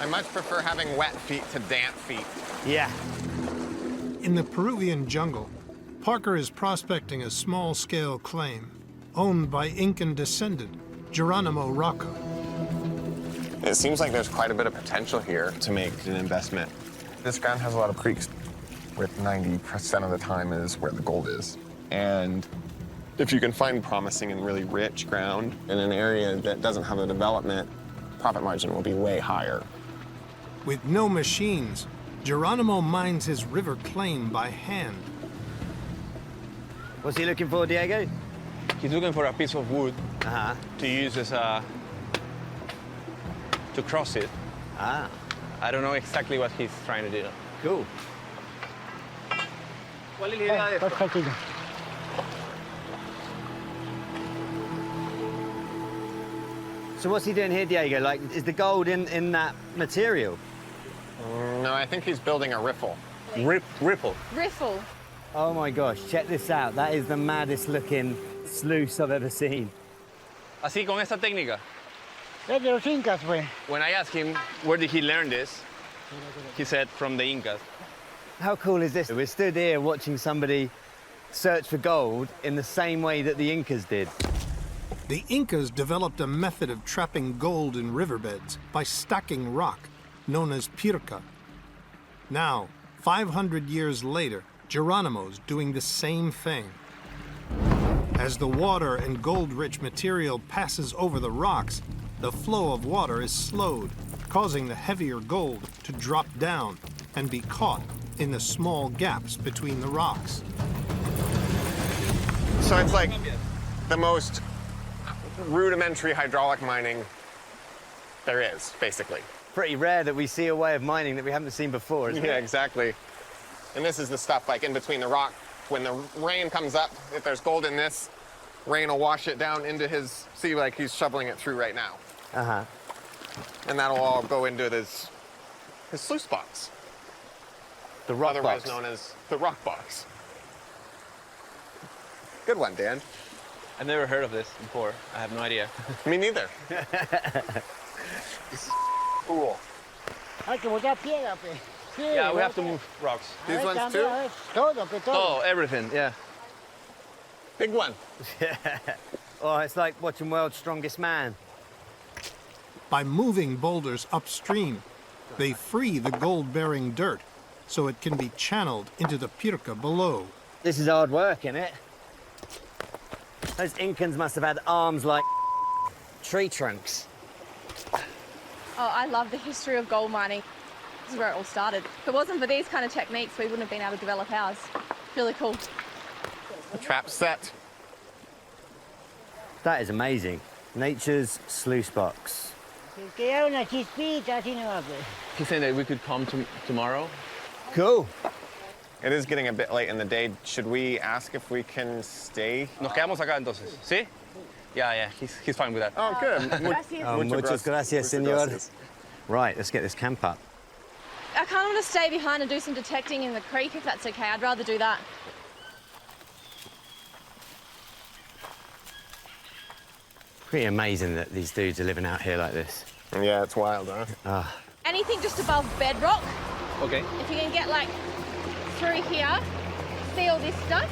I much prefer having wet feet to damp feet. Yeah. In the Peruvian jungle, Parker is prospecting a small-scale claim owned by Incan descendant Geronimo Rocca. It seems like there's quite a bit of potential here to make an investment. This ground has a lot of creeks, where 90% of the time is where the gold is. And if you can find promising and really rich ground in an area that doesn't have the development, profit margin will be way higher. With no machines, Geronimo mines his river claim by hand. What's he looking for, Diego? He's looking for a piece of wood to use as a... to cross it. Ah. I don't know exactly what he's trying to do. Cool. So what's he doing here, Diego? Like, is the gold in that material? No, I think he's building a riffle. Ripple. Riffle. Oh my gosh, check this out. That is the maddest looking sluice I've ever seen. Así con esta técnica. Es de los incas, güey. When I asked him where did he learn this, he said from the Incas. How cool is this? We're stood here watching somebody search for gold in the same way that the Incas did. The Incas developed a method of trapping gold in riverbeds by stacking rock, known as pirca. Now, 500 years later, Geronimo's doing the same thing. As the water and gold-rich material passes over the rocks, the flow of water is slowed, causing the heavier gold to drop down and be caught in the small gaps between the rocks. So it's like the most rudimentary hydraulic mining there is, basically. Pretty rare that we see a way of mining that we haven't seen before, isn't it? Yeah, exactly. And this is the stuff like in between the rock. When the rain comes up, if there's gold in this, rain will wash it down into his, see, like he's shoveling it through right now. Uh-huh. And that'll all go into his sluice box. The rock Otherwise box. known as the rock box. Good one, Dan. I've never heard of this before. I have no idea. Me neither. Cool. Hay que botar piedra, pues. Sí, Yeah, we have to move rocks. These A ver, ones cambia, too? a ver. Todo, que todo. Oh, everything, yeah. Big one. Oh, it's like watching World's Strongest Man. By moving boulders upstream, they free the gold-bearing dirt so it can be channeled into the pirca below. This is hard work, isn't it? Those Incans must have had arms like tree trunks. Oh, I love the history of gold mining. This is where it all started. If it wasn't for these kind of techniques, we wouldn't have been able to develop ours. Really cool. A trap set. That is amazing. Nature's sluice box. Que ya una chispita, así no va, pues. He's saying that we could come tomorrow. Cool. It is getting a bit late in the day. Should we ask if we can stay? Nos quedamos acá entonces, ¿sí? Yeah, he's fine with that. Oh, good. Gracias. Muchas gracias, senor. gracias. Right, let's get this camp up. I kind of want to stay behind and do some detecting in the creek, if that's okay. I'd rather do that. Pretty amazing that these dudes are living out here like this. Yeah, it's wild, huh? Ah, Anything just above bedrock, Okay. if you can get like through here, see all this stuff,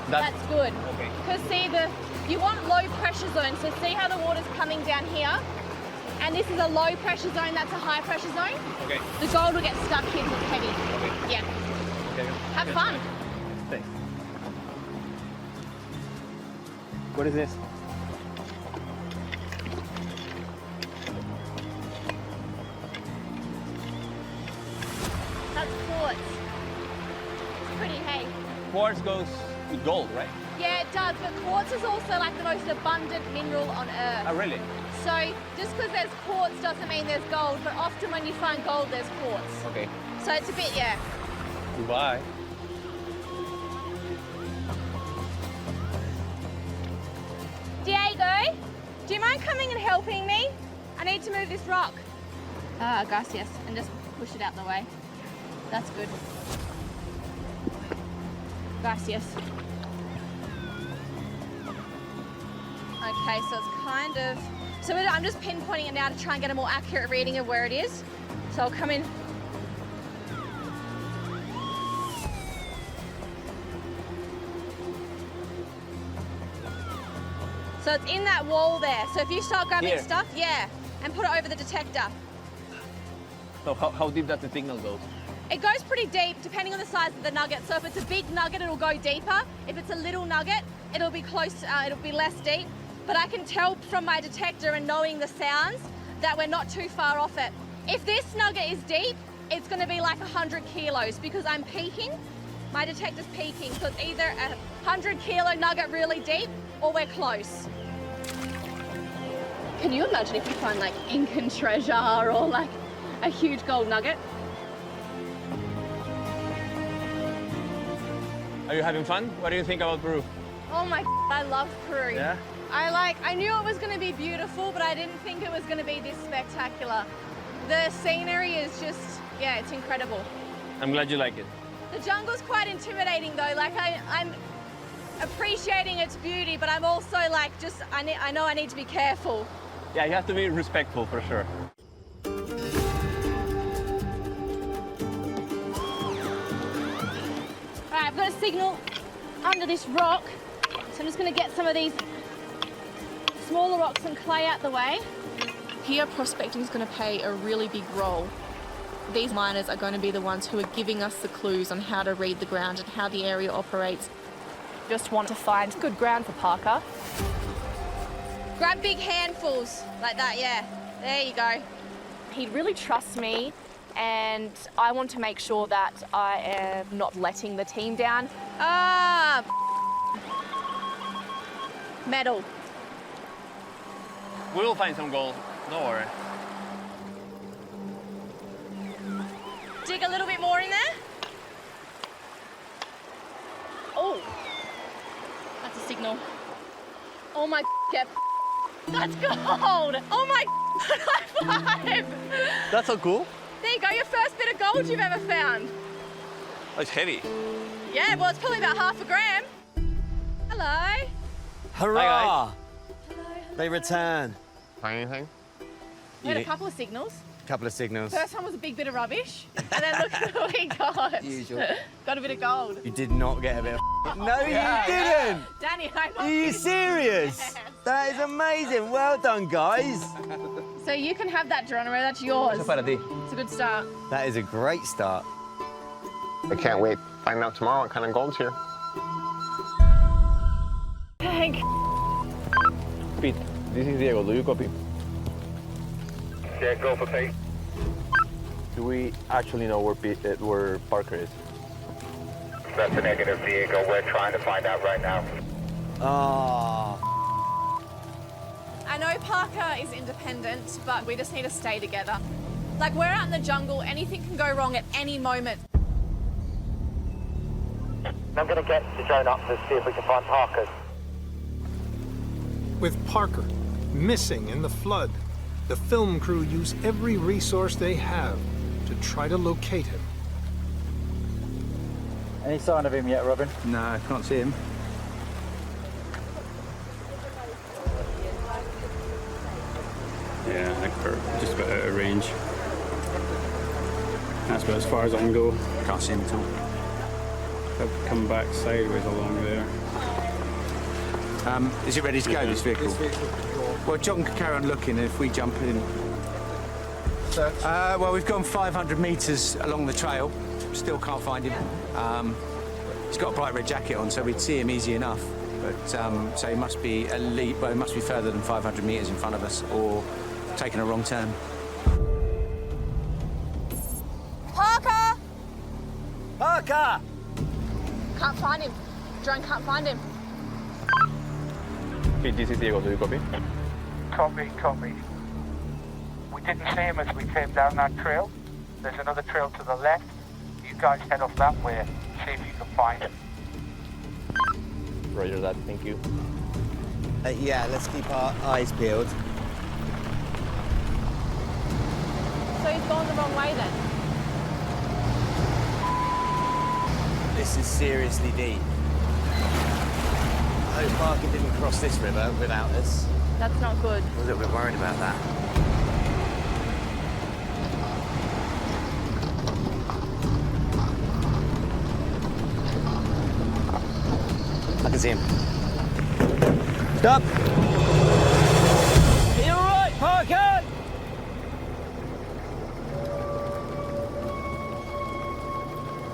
that's good. Okay. Because see, you want low pressure zone, so see how the water's coming down here? And this is a low pressure zone, that's a high pressure zone. Okay. The gold will get stuck here because it's heavy. Okay. Yeah. Okay. Have fun. Thanks. What is this? That's quartz. It's pretty, hey? Quartz goes with gold, right? Yeah, it does, but quartz is also like the most abundant mineral on Earth. Oh, really? So just because there's quartz doesn't mean there's gold, but often when you find gold, there's quartz. Okay. So it's a bit, yeah. Goodbye. Diego, do you mind coming and helping me? I need to move this rock. Ah, gracias. And just push it out the way. That's good. Gracias. Okay, so it's kind of So I'm just pinpointing it now to try and get a more accurate reading of where it is. So I'll come in. So it's in that wall there. So if you start grabbing Here. stuff, yeah, and put it over the detector. So how deep does the signal go? It goes pretty deep depending on the size of the nugget. So if it's a big nugget, it'll go deeper. If it's a little nugget, it'll be close, it'll be less deep. But I can tell from my detector and knowing the sounds that we're not too far off it. If this nugget is deep, it's gonna be like 100 kilos because I'm peaking. My detector's peaking, so it's either a 100 kilo nugget really deep or we're close. Can you imagine if you find like Incan treasure or like a huge gold nugget? Are you having fun? What do you think about Peru? Oh my, I love Peru. Yeah? I knew it was going to be beautiful, but I didn't think it was going to be this spectacular. The scenery is just, yeah, it's incredible. I'm glad you like it. The jungle's quite intimidating though. Like I'm appreciating its beauty, but I'm also like, I know I need to be careful. Yeah, you have to be respectful for sure. All right, I've got a signal under this rock. So I'm just going to get some of these smaller rocks and clay out the way. Here, prospecting is going to play a really big role. These miners are going to be the ones who are giving us the clues on how to read the ground and how the area operates. Just want to find good ground for Parker. Grab big handfuls like that, yeah. There you go. He really trusts me, and I want to make sure that I am not letting the team down. Ah, metal. We will find some gold, don't worry. Dig a little bit more in there. Oh, that's a signal. Oh my, yeah, that's gold. Oh my, high five. That's so cool. There you go, your first bit of gold you've ever found. Oh, it's heavy. Yeah, well, it's probably about half a gram. Hello. Hurrah! Hello. They return. Find anything? We had a couple of signals. Couple of signals. First one was a big bit of rubbish, and then look at what we got. Usual. Got a bit of gold. You did not get a bit of No, you didn't! Danny, I'm Are you serious? Yes. That is amazing. Well done, guys. So you can have that, Geronimo. That's yours. Eso para ti. It's a good start. That is a great start. I can't wait to find out tomorrow what kind of gold's here. Thank. Pete, this is Diego. Do you copy? Yeah, go for Pete. Do we actually know where Parker is? That's a negative, Diego. We're trying to find out right now. Ah. I know Parker is independent, but we just need to stay together. Like, we're out in the jungle. Anything can go wrong at any moment. I'm going to get the drone up to see if we can find Parker. With Parker missing in the flood, the film crew use every resource they have to try to locate him. Any sign of him yet, Robin? No, I can't see him. Yeah, I think we're just about out of range. That's about as far as I can go. Can't see him at all. I've come back sideways along there. Is it ready to go, this vehicle? Well, John can carry on looking if we jump in. Well, we've gone 500 metres along the trail. Still can't find him. He's got a bright red jacket on, so we'd see him easy enough. But so he must be he must be further than 500 metres in front of us, or taking a wrong turn. Parker! Parker! Can't find him. Drone can't find him. Pete, this is Diego. Do you copy? Copy. We didn't see him as we came down that trail. There's another trail to the left. You guys head off that way. See if you can find him. Roger that. Thank you. Yeah, let's keep our eyes peeled. So he's gone the wrong way then. This is seriously deep. I hope Parker didn't cross this river without us. That's not good. I was a little bit worried about that. I can see him. Stop! Are you all right, Parker?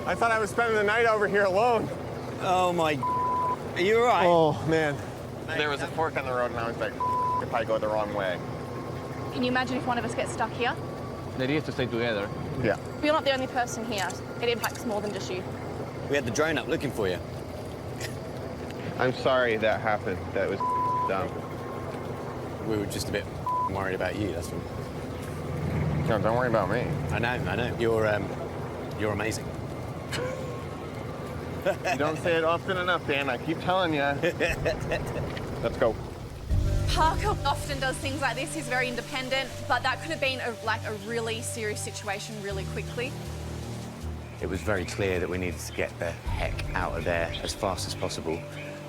I thought I was spending the night over here alone. Oh my... Are you all right? Oh, man. There was a fork on the road, and I was like, if I go the wrong way. Can you imagine if one of us gets stuck here? The idea is to stay together. Yeah. You're not the only person here. It impacts more than just you. We had the drone up looking for you. I'm sorry that happened. That was dumb. We were just a bit worried about you, that's all. No, don't worry about me. I know. You're amazing. You don't say it often enough, Dan. I keep telling you. Let's go. Parker often does things like this. He's very independent, but that could have been a really serious situation really quickly. It was very clear that we needed to get the heck out of there as fast as possible.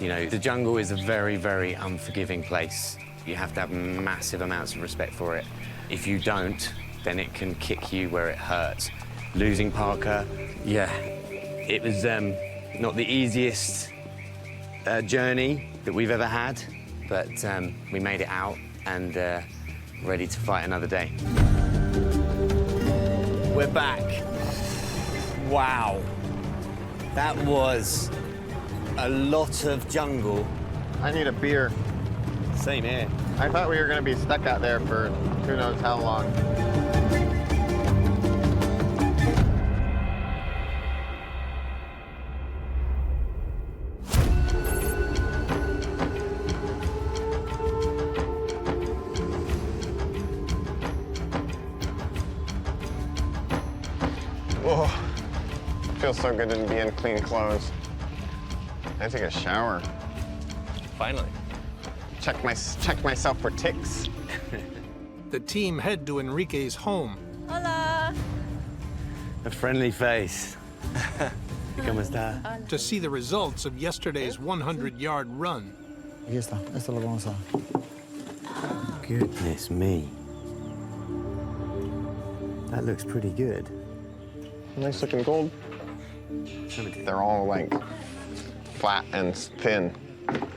You know, the jungle is a very, very unforgiving place. You have to have massive amounts of respect for it. If you don't, then it can kick you where it hurts. Losing Parker, yeah, it was not the easiest journey that we've ever had, but we made it out and ready to fight another day. We're back. Wow. That was a lot of jungle. I need a beer. Same here. I thought we were going to be stuck out there for who knows how long. Whoa. Feels so good to be in clean clothes. I take a shower. Finally. Check myself for ticks. The team head to Enrique's home. Hola. A friendly face. ¿Cómo está? To see the results of yesterday's 100-yard run. Aquí está. Esto lo vamos a... Goodness me. That looks pretty good. Nice looking gold. They're all like flat and thin.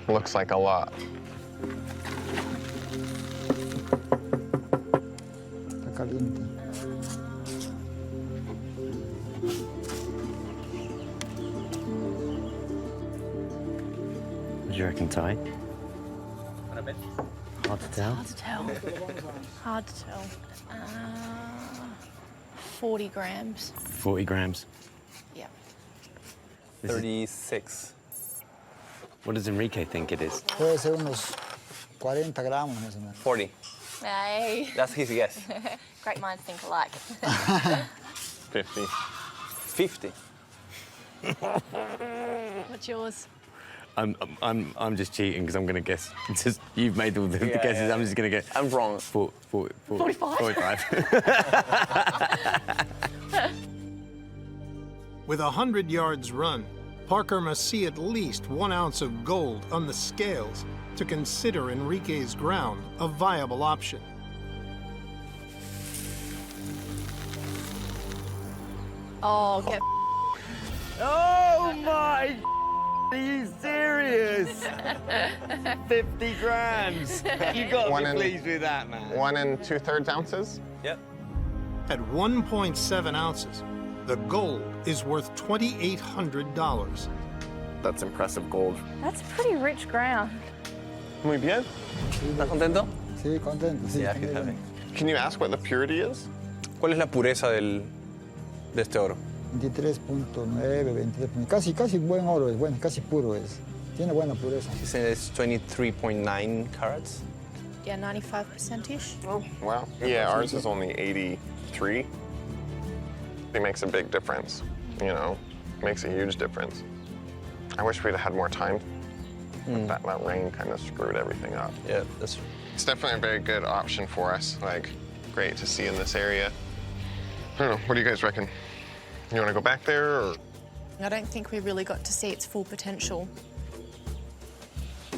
Looks like a lot. Está caliente. What do you reckon, Ty? Hard to tell. Hard to tell. Hard to tell. 40 grams. 40 grams. Yeah. 36. What does Enrique think it is? Puede ser unos 40 gramos más o menos. 40. Hey. That's his guess. Great minds think alike. 50. 50. What's yours? I'm just cheating because I'm going to guess. Just, you've made all the guesses. Yeah. I'm just going to guess. I'm wrong. 45? 45. With 100 yards run, Parker must see at least 1 ounce of gold on the scales to consider Enrique's ground a viable option. Oh, get Oh my! Are you serious? 50 grams. You got to One be in- pleased with that, man. 1 2/3 ounces. Yep. At 1.7 ounces, the gold is worth $2,800. That's impressive gold. That's pretty rich ground. Muy bien. ¿Estás contento? Sí, contento. Sí, Yeah, está he's muy happy. bien. Can you ask what the purity is? ¿Cuál es la pureza de este oro? 23.9, 23. Casi buen oro es, bueno, casi puro es. Tiene buena pureza. He said it's 23.9 carats. Yeah, 95%-ish. Oh, wow. Yeah, ours is only 83. It makes a big difference, you know? Makes a huge difference. I wish we'd had more time. That rain kind of screwed everything up. Yeah, that's It's definitely a very good option for us. Like, great to see in this area. I don't know, what do you guys reckon? You want to go back there, or? I don't think we really got to see its full potential.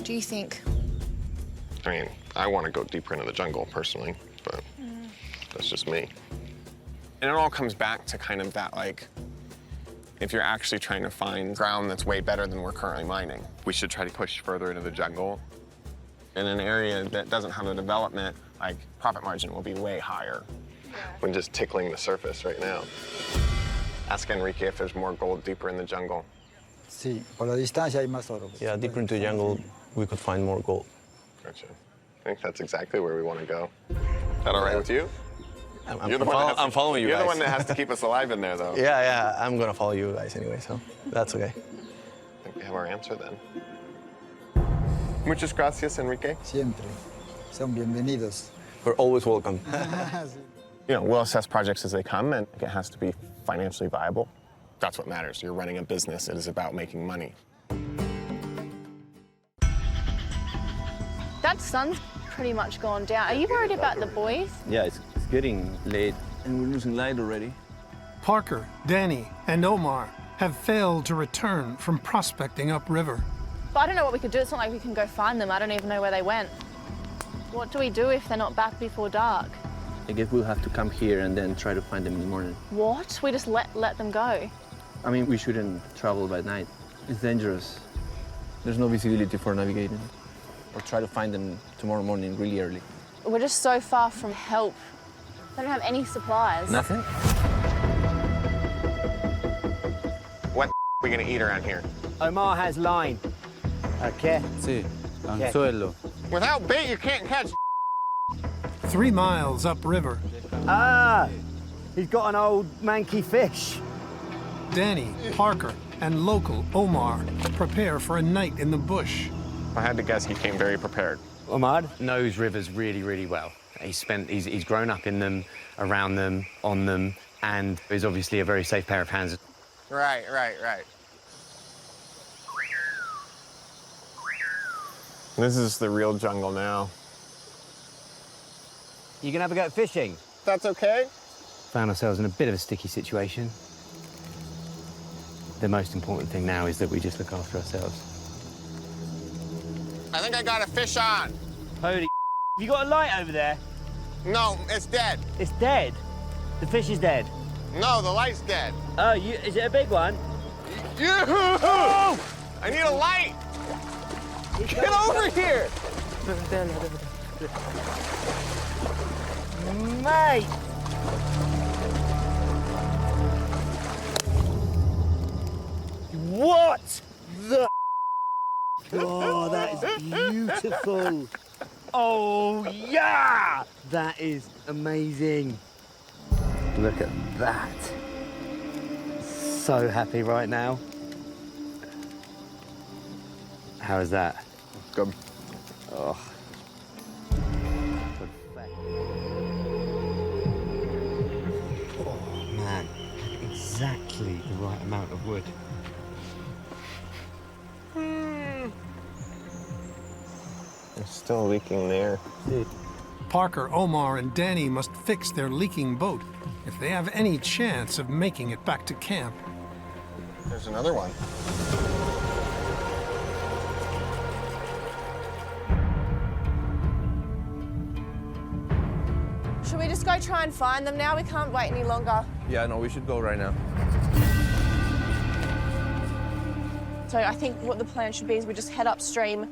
Do you think? I mean, I want to go deeper into the jungle, personally, but that's just me. And it all comes back to kind of that, like, if you're actually trying to find ground that's way better than we're currently mining, we should try to push further into the jungle. In an area that doesn't have the development, like, profit margin will be way higher when just tickling the surface right now. Ask Enrique if there's more gold deeper in the jungle. Sí, por la distancia hay más oro. Yeah, deeper into the jungle, we could find more gold. Gotcha. I think that's exactly where we want to go. Is that all right with you? I'm following you guys. You're the one that has to keep us alive in there, though. Yeah, I'm gonna follow you guys anyway, so that's okay. I think we have our answer then. Muchas gracias, Enrique. Siempre. Son bienvenidos. We're always welcome. You know, we'll assess projects as they come, and it has to be financially viable. That's what matters. You're running a business. It is about making money. That sun's pretty much gone down. Are you worried about the boys? Yeah, it's getting late and we're losing light already. Parker, Danny, and Omar have failed to return from prospecting upriver. But I don't know what we could do. It's not like we can go find them. I don't even know where they went. What do we do if they're not back before dark? I guess we'll have to come here and then try to find them in the morning. What? We just let them go? I mean, we shouldn't travel by night. It's dangerous. There's no visibility for navigating. Or try to find them tomorrow morning really early. We're just so far from help. They don't have any supplies. Nothing? What are we gonna eat around here? Omar has line. Okay. Sí, anzuelo. Without bait, you can't catch. 3 miles upriver, Ah, he's got an old manky fish. Danny, Parker, and local Omar prepare for a night in the bush. If I had to guess, he came very prepared. Omar knows rivers really, really well. He's grown up in them, around them, on them, and is obviously a very safe pair of hands. Right. This is the real jungle now. You gonna have a go at fishing? That's okay? Found ourselves in a bit of a sticky situation. The most important thing now is that we just look after ourselves. I think I got a fish on. Holy you got a light over there? No, it's dead. It's dead? The fish is dead? No, the light's dead. Oh, is it a big one? Oh! I need a light. Get over here. Mate! What the? Oh, that is beautiful. Oh, yeah! That is amazing. Look at that. So happy right now. How is that? Good. Oh. Oh, man. Exactly the right amount of wood. It's still leaking there. Parker, Omar, and Danny must fix their leaking boat if they have any chance of making it back to camp. There's another one. Should we just go try and find them now? We can't wait any longer. Yeah, no, we should go right now. So I think what the plan should be is we just head upstream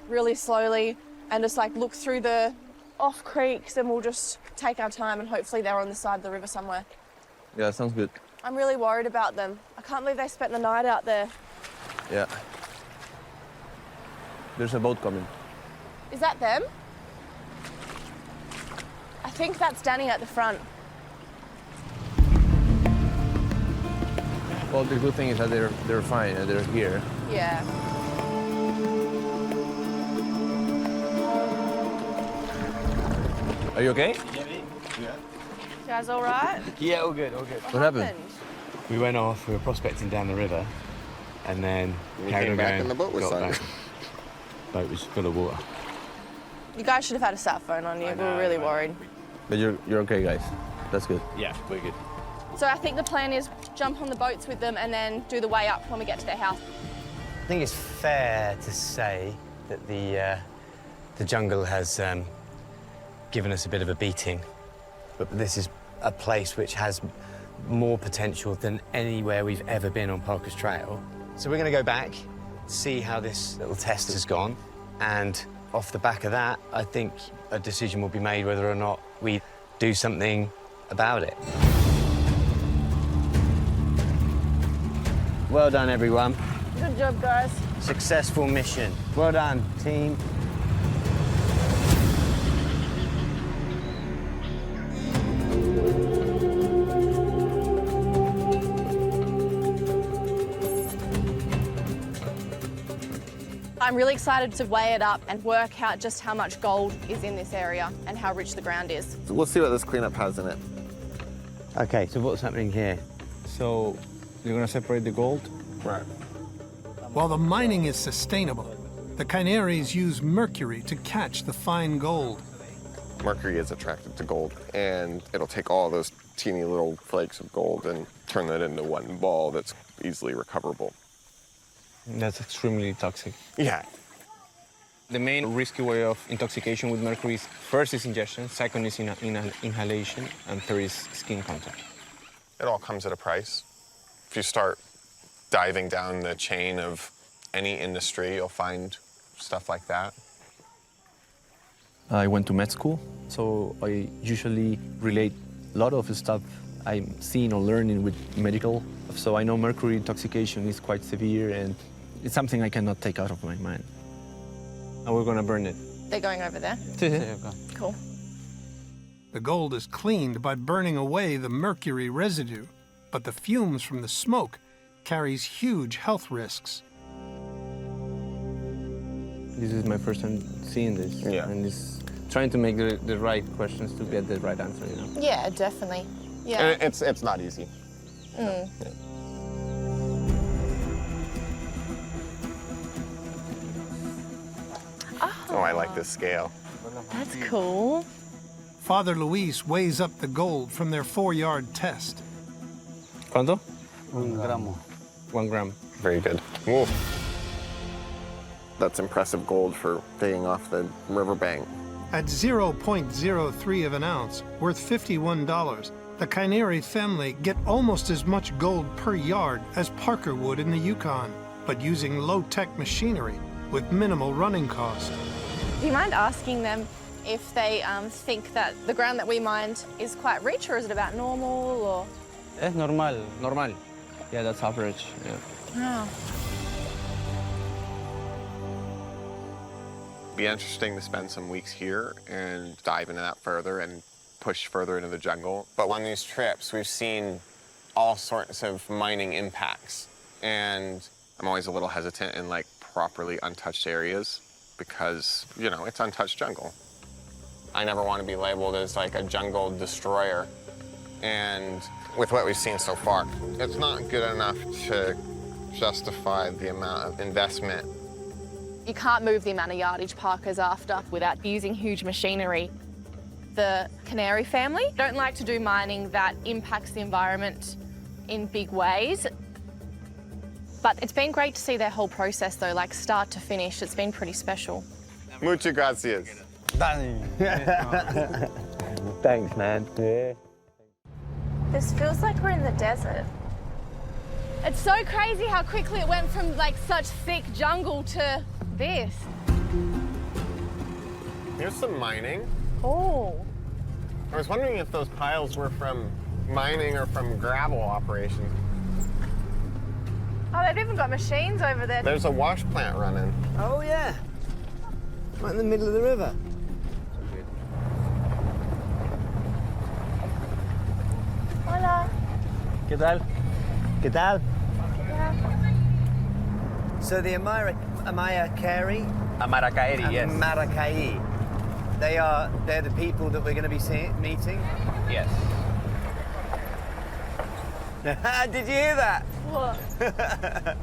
really slowly and just like look through the off creeks, and we'll just take our time and hopefully they're on the side of the river somewhere. Yeah, that sounds good. I'm really worried about them. I can't believe they spent the night out there. Yeah. There's a boat coming. Is that them? I think that's Danny at the front. Well, the good thing is that they're fine and they're here. Yeah. Are you okay? You guys all right? Yeah, all good, all good. What happened? We went off, we were prospecting down the river, and then We carried came on back going, and the boat was got sunk. back. Boat was full of water. You guys should have had a sat phone on you. We were really worried. But you're okay, guys. That's good. Yeah, we're good. So I think the plan is jump on the boats with them and then do the way up when we get to their house. I think it's fair to say that the The jungle has given us a bit of a beating, but this is a place which has more potential than anywhere we've ever been on Parker's Trail. So we're going to go back, see how this little test has gone, and off the back of that, I think a decision will be made whether or not we do something about it. Well done, everyone. Good job, guys. Successful mission. Well done, team. I'm really excited to weigh it up and work out just how much gold is in this area and how rich the ground is. So we'll see what this cleanup has in it. Okay, so what's happening here? So you're gonna separate the gold? Right. While the mining is sustainable, the Canaries use mercury to catch the fine gold. Mercury is attracted to gold, and it'll take all those teeny little flakes of gold and turn that into one ball that's easily recoverable. That's extremely toxic. Yeah. The main risky way of intoxication with mercury is first is ingestion, second is inhalation, and third is skin contact. It all comes at a price. If you start diving down the chain of any industry, you'll find stuff like that. I went to med school, so I usually relate a lot of the stuff I'm seeing or learning with medical. So I know mercury intoxication is quite severe, and it's something I cannot take out of my mind. And we're gonna burn it. They're going over there. Cool. The gold is cleaned by burning away the mercury residue, but the fumes from the smoke carries huge health risks. This is my first time seeing this. Yeah. And it's trying to make the right questions to get the right answer, you know? Yeah, definitely. Yeah. And it's not easy. Mm. Yeah. Oh, I like this scale. That's cool. Father Luis weighs up the gold from their 4-yard test. ¿Cuánto? 1 gramo. 1 gram. Very good. Ooh. That's impressive gold for digging off the riverbank. At 0.03 of an ounce, worth $51, the Canary family get almost as much gold per yard as Parker would in the Yukon, but using low-tech machinery with minimal running cost. Do you mind asking them if they think that the ground that we mined is quite rich, or is it about normal, or? Es normal. Normal. Yeah, that's average. Yeah. Oh. Be interesting to spend some weeks here and dive into that further and push further into the jungle. But on these trips, we've seen all sorts of mining impacts. And I'm always a little hesitant in like properly untouched areas because, you know, it's untouched jungle. I never want to be labeled as like a jungle destroyer. And with what we've seen so far, it's not good enough to justify the amount of investment. You can't move the amount of yardage Parker's after without using huge machinery. The Canary family don't like to do mining that impacts the environment in big ways. But it's been great to see their whole process though, like start to finish. It's been pretty special. Muchas gracias. Thanks, man. Yeah. This feels like we're in the desert. It's so crazy how quickly it went from like such thick jungle to this. Here's some mining. Oh. I was wondering if those piles were from mining or from gravel operations. Oh, they've even got machines over there. There's a wash plant running. Oh, yeah. Right in the middle of the river. Hola. ¿Qué tal? ¿Qué tal? Yeah. So the Amayakari, Amarakaeri, yes. Marakai, they're the people that we're going to be meeting. Yes. Did you hear that? What?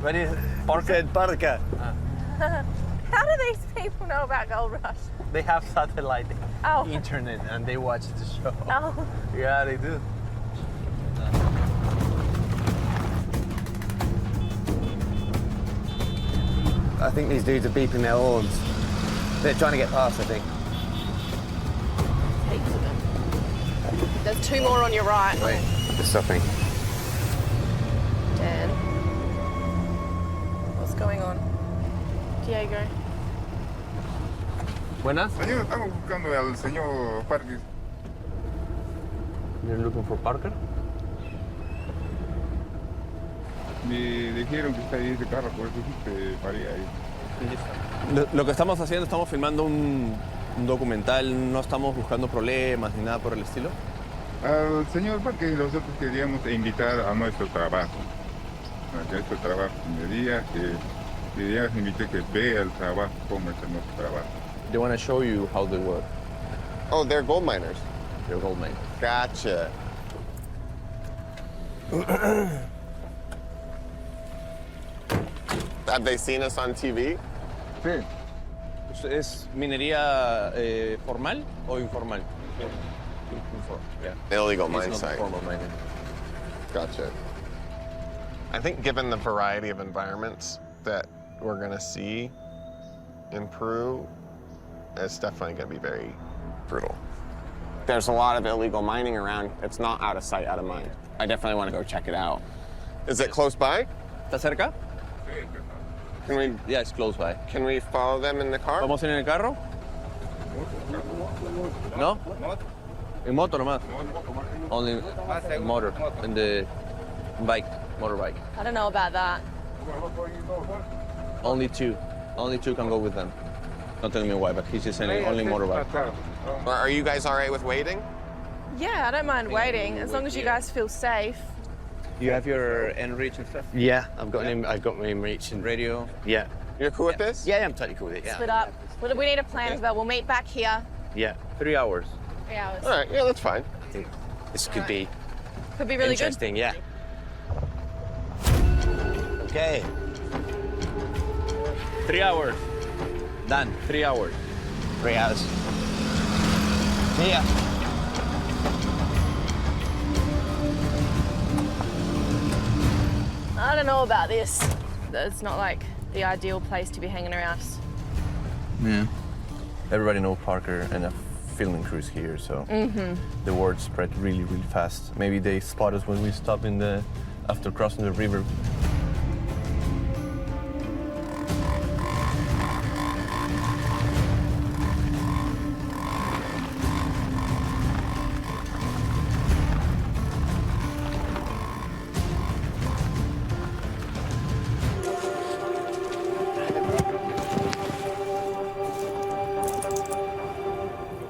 What is it? Said Parker. How do these people know about Gold Rush? They have satellite Oh. internet and they watch the show. Oh. Yeah, they do. I think these dudes are beeping their horns. They're trying to get past, I think. Heaps of them. There's 2 more on your right. Wait, they're stopping. Dan. What's going on? Diego. Buenas. Señor, estamos buscando al señor Parker. You're looking for Parker? Me dijeron que está ahí ese carro, por eso te paré ahí. Lo que estamos haciendo, estamos filmando un documental, no estamos buscando problemas ni nada por el estilo. Al señor Parker nosotros queríamos invitar a nuestro trabajo. A nuestro trabajo de día, que queríamos invitar que vea el trabajo, cómo es nuestro trabajo. They want to show you how they work. Oh, they're gold miners. They're gold miners. Gotcha. Have they seen us on TV? Sí. ¿Es minería formal o informal? Yeah. Illegal It's mine not site. formal mining. Gotcha. I think given the variety of environments that we're gonna see in Peru, it's definitely gonna be very brutal. There's a lot of illegal mining around. It's not out of sight, out of mind. I definitely want to go check it out. Is it close by? ¿Está cerca? Can we? Yeah, it's close by. Can we follow them in the car? ¿Vamos a ir en el carro? No? En moto nomás. Only motor and the bike, motorbike. I don't know about that. Only two can go with them. Don't tell me why, but he's just saying only motorbike. Are you guys all right with waiting? Yeah, I don't mind waiting, as long as you guys feel safe. You have your N-reach and stuff? Yeah, I've got my reach and Radio? Yeah. You're cool with this? Yeah, I'm totally cool with it. Yeah. Split up. We need a plan as well. We'll meet back here. Yeah. 3 hours. 3 hours. All right, yeah, that's fine. I think this could be Could be really interesting. good. Yeah. Okay. 3 hours. Done. 3 hours. 3 hours. See ya. I don't know about this. It's not like the ideal place to be hanging around. Yeah. Everybody knows Parker and a filming crew's here, so the word spread really, really fast. Maybe they spot us when we stop after crossing the river.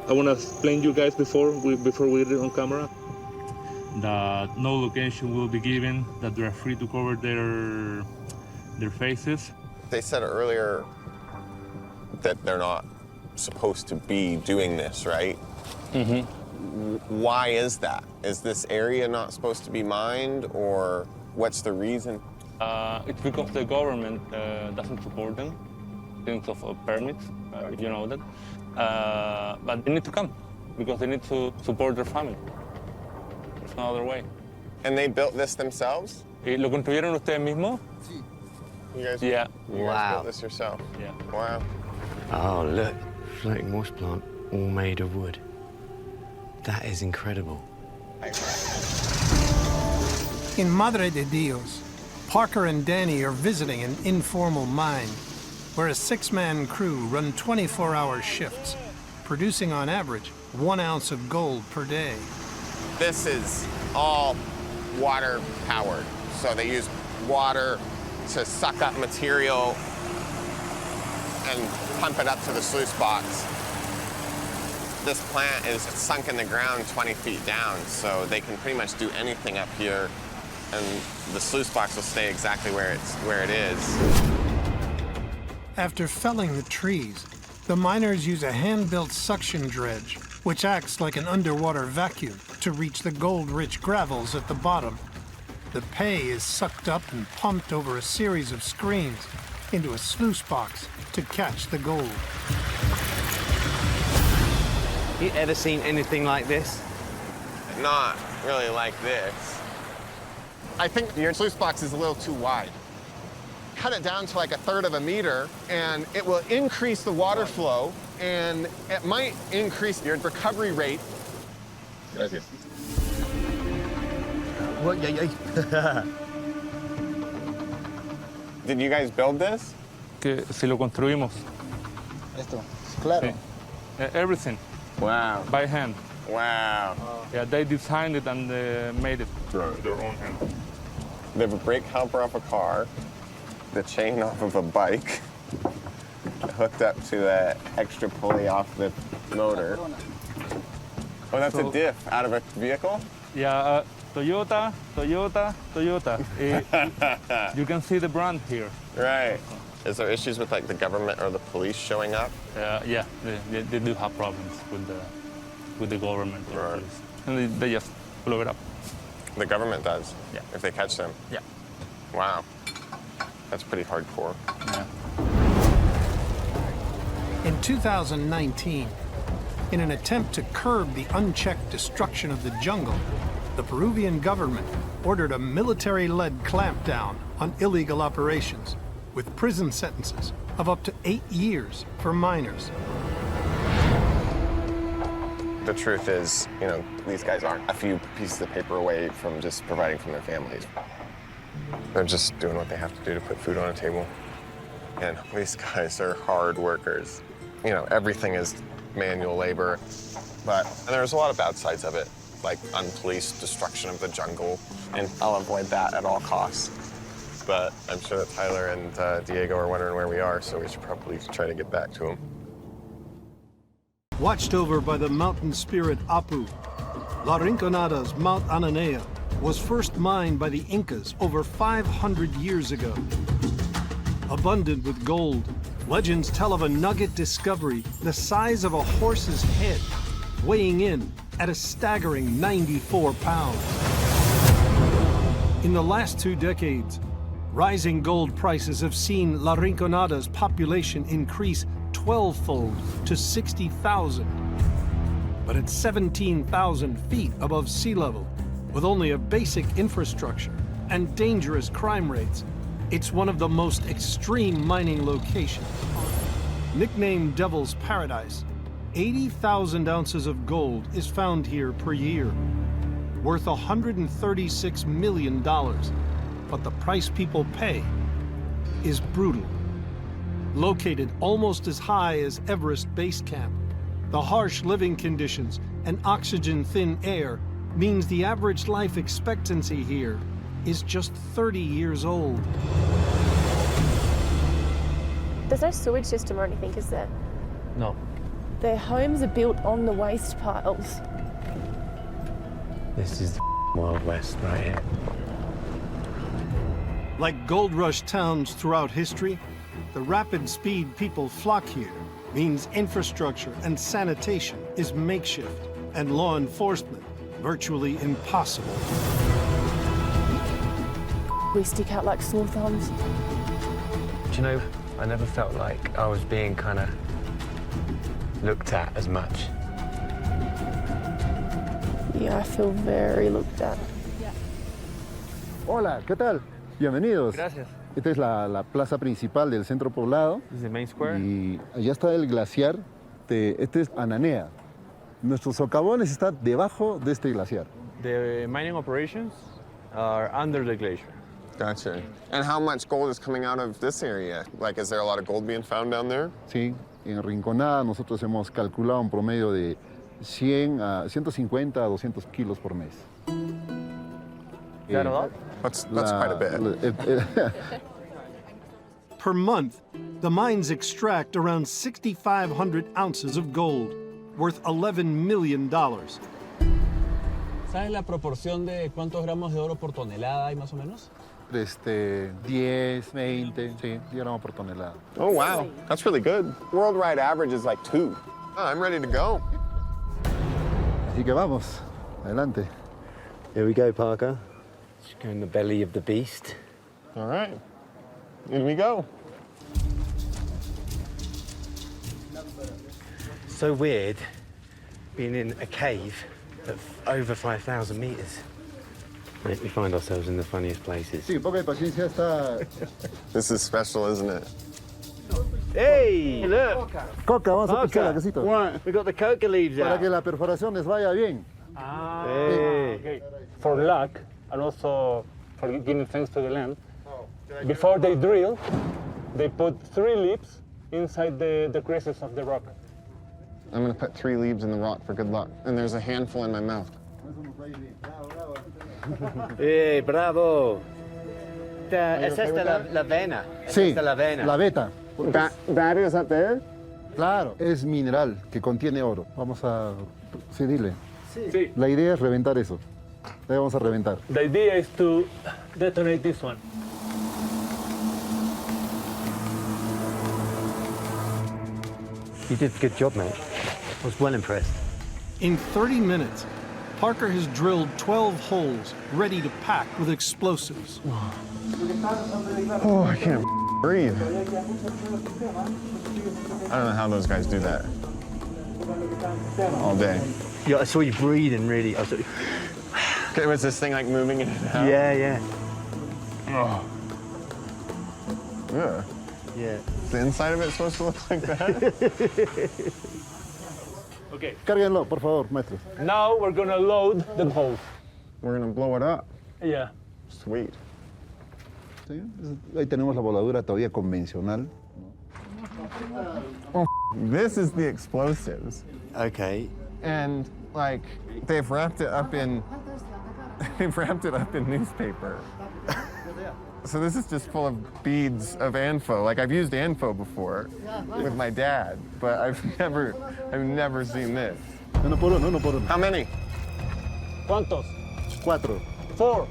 I want to explain you guys before we get it on camera that no location will be given, that they're free to cover their faces. They said earlier that they're not supposed to be doing this, right? Mm-hmm. Why is that? Is this area not supposed to be mined, or what's the reason? It's because the government doesn't support them in terms of permits, you know that. But they need to come because they need to support their family. There's no other way. And they built this themselves? ¿Y lo construyeron ustedes mismos? Sí. You guys, Yeah. you guys built this yourself? Yeah. Wow. Oh, look. Floating wash plant, all made of wood. That is incredible. In Madre de Dios, Parker and Danny are visiting an informal mine where a 6-man crew run 24-hour shifts, producing on average 1 ounce of gold per day. This is all water powered. So they use water to suck up material and pump it up to the sluice box. This plant is sunk in the ground 20 feet down, so they can pretty much do anything up here, and the sluice box will stay exactly where it is. After felling the trees, the miners use a hand-built suction dredge, which acts like an underwater vacuum to reach the gold-rich gravels at the bottom. The pay is sucked up and pumped over a series of screens into a sluice box to catch the gold. You ever seen anything like this? Not really like this. I think your sluice box is a little too wide. cut it down to like 1/3 of a meter, and it will increase the water flow, and it might increase your recovery rate. Gracias. Did you guys build this? Que si lo construimos. Esto, claro. Sí. Everything. Wow. By hand. Wow. Yeah, they designed it and made it. Their own hand. They have a brake calipper off a car, the chain off of a bike, hooked up to the extra pulley off the motor. Oh, that's a diff out of a vehicle? Yeah, Toyota. You can see the brand here. Right. Is there issues with like the government or the police showing up? Yeah, they do have problems with the government or police. And they just blow it up. The government does? Yeah. If they catch them? Yeah. Wow. That's pretty hardcore. Yeah. In 2019, in an attempt to curb the unchecked destruction of the jungle, the Peruvian government ordered a military-led clampdown on illegal operations, with prison sentences of up to 8 years for minors. The truth is, you know, these guys aren't a few pieces of paper away from just providing for their families. They're just doing what they have to do to put food on a table. And these guys are hard workers. You know, everything is manual labor, but there's a lot of bad sides of it, like unpoliced destruction of the jungle, and I'll avoid that at all costs. But I'm sure that Tyler and Diego are wondering where we are, so we should probably try to get back to them. Watched over by the mountain spirit Apu, La Rinconada's Mount Ananea was first mined by the Incas over 500 years ago. Abundant with gold, legends tell of a nugget discovery the size of a horse's head, weighing in at a staggering 94 pounds. In the last 2 decades, rising gold prices have seen La Rinconada's population increase 12-fold to 60,000. But at 17,000 feet above sea level, with only a basic infrastructure and dangerous crime rates, it's one of the most extreme mining locations. Nicknamed Devil's Paradise, 80,000 ounces of gold is found here per year, worth $136 million. But the price people pay is brutal. Located almost as high as Everest Base Camp, the harsh living conditions and oxygen-thin air means the average life expectancy here is just 30 years old. There's no sewage system or anything, is there? No. Their homes are built on the waste piles. This is the Wild West right here. Like gold rush towns throughout history, the rapid speed people flock here means infrastructure and sanitation is makeshift and law enforcement virtually impossible. We stick out like sore thumbs. Do you know, I never felt like I was being kind of looked at as much. Yeah, I feel very looked at. Hola, ¿qué tal? Bienvenidos. Gracias. Esta es la plaza principal del centro poblado. This is the main square. Y allá está el glaciar. Este es Ananea. Nuestro socavón está debajo de este glaciar. The mining operations are under the glacier. Gotcha. And how much gold is coming out of this area? Like, is there a lot of gold being found down there? Sí, en Rinconada nosotros hemos calculado un promedio de 150 a 200 kilos por mes. Is that a lot? That's quite a bit. Per month, the mines extract around 6,500 ounces of gold, worth $11 million. ¿Sabes la proporción de cuántos gramos de oro por tonelada hay más o menos? 10, 20, sí, 10 gramos por tonelada. Oh, wow. That's really good. Worldwide average is like 2. Oh, I'm ready to go. Así que vamos, adelante. Here we go, Parker. Just go in the belly of the beast. All right. In we go. So weird being in a cave of over 5,000 meters. Mate, we find ourselves in the funniest places. Sí, poca paciencia está. This is special, isn't it? Hey, look. Coca, vamos a picar, casito. We got the coca leaves Para out. que la perforación les vaya bien. Okay. For luck, and also for giving thanks to the land, before they drill, they put 3 leaves inside the creases of the rock. I'm gonna put 3 leaves in the rock for good luck. And there's a handful in my mouth. Hey, bravo. Es esta la vena. Sí, Esta la vena. la veta. That is up there? Claro, es mineral que contiene oro. Vamos a... Sí, dile. Sí. La idea es reventar eso. La vamos a reventar. The idea is to detonate this one. You did a good job, mate. I was well impressed. In 30 minutes, Parker has drilled 12 holes ready to pack with explosives. Oh, I can't breathe. I don't know how those guys do that all day. Yeah, I saw you breathing, really. Okay, was this thing like moving in and out? Yeah, yeah. Oh. Yeah. Yeah. Is the inside of it supposed to look like that? Okay. Cárguenlo, por favor, maestro. Now we're gonna load the holes. We're gonna blow it up. Yeah. Sweet. Sí, ahí tenemos la voladura todavía convencional. Oh, this is the explosives. Okay. And like they've wrapped it up in newspaper. So this is just full of beads of ANFO. Like I've used ANFO before with my dad, but I've never seen this. Uno por uno, uno por uno. How many? ¿Cuántos? 4. 4.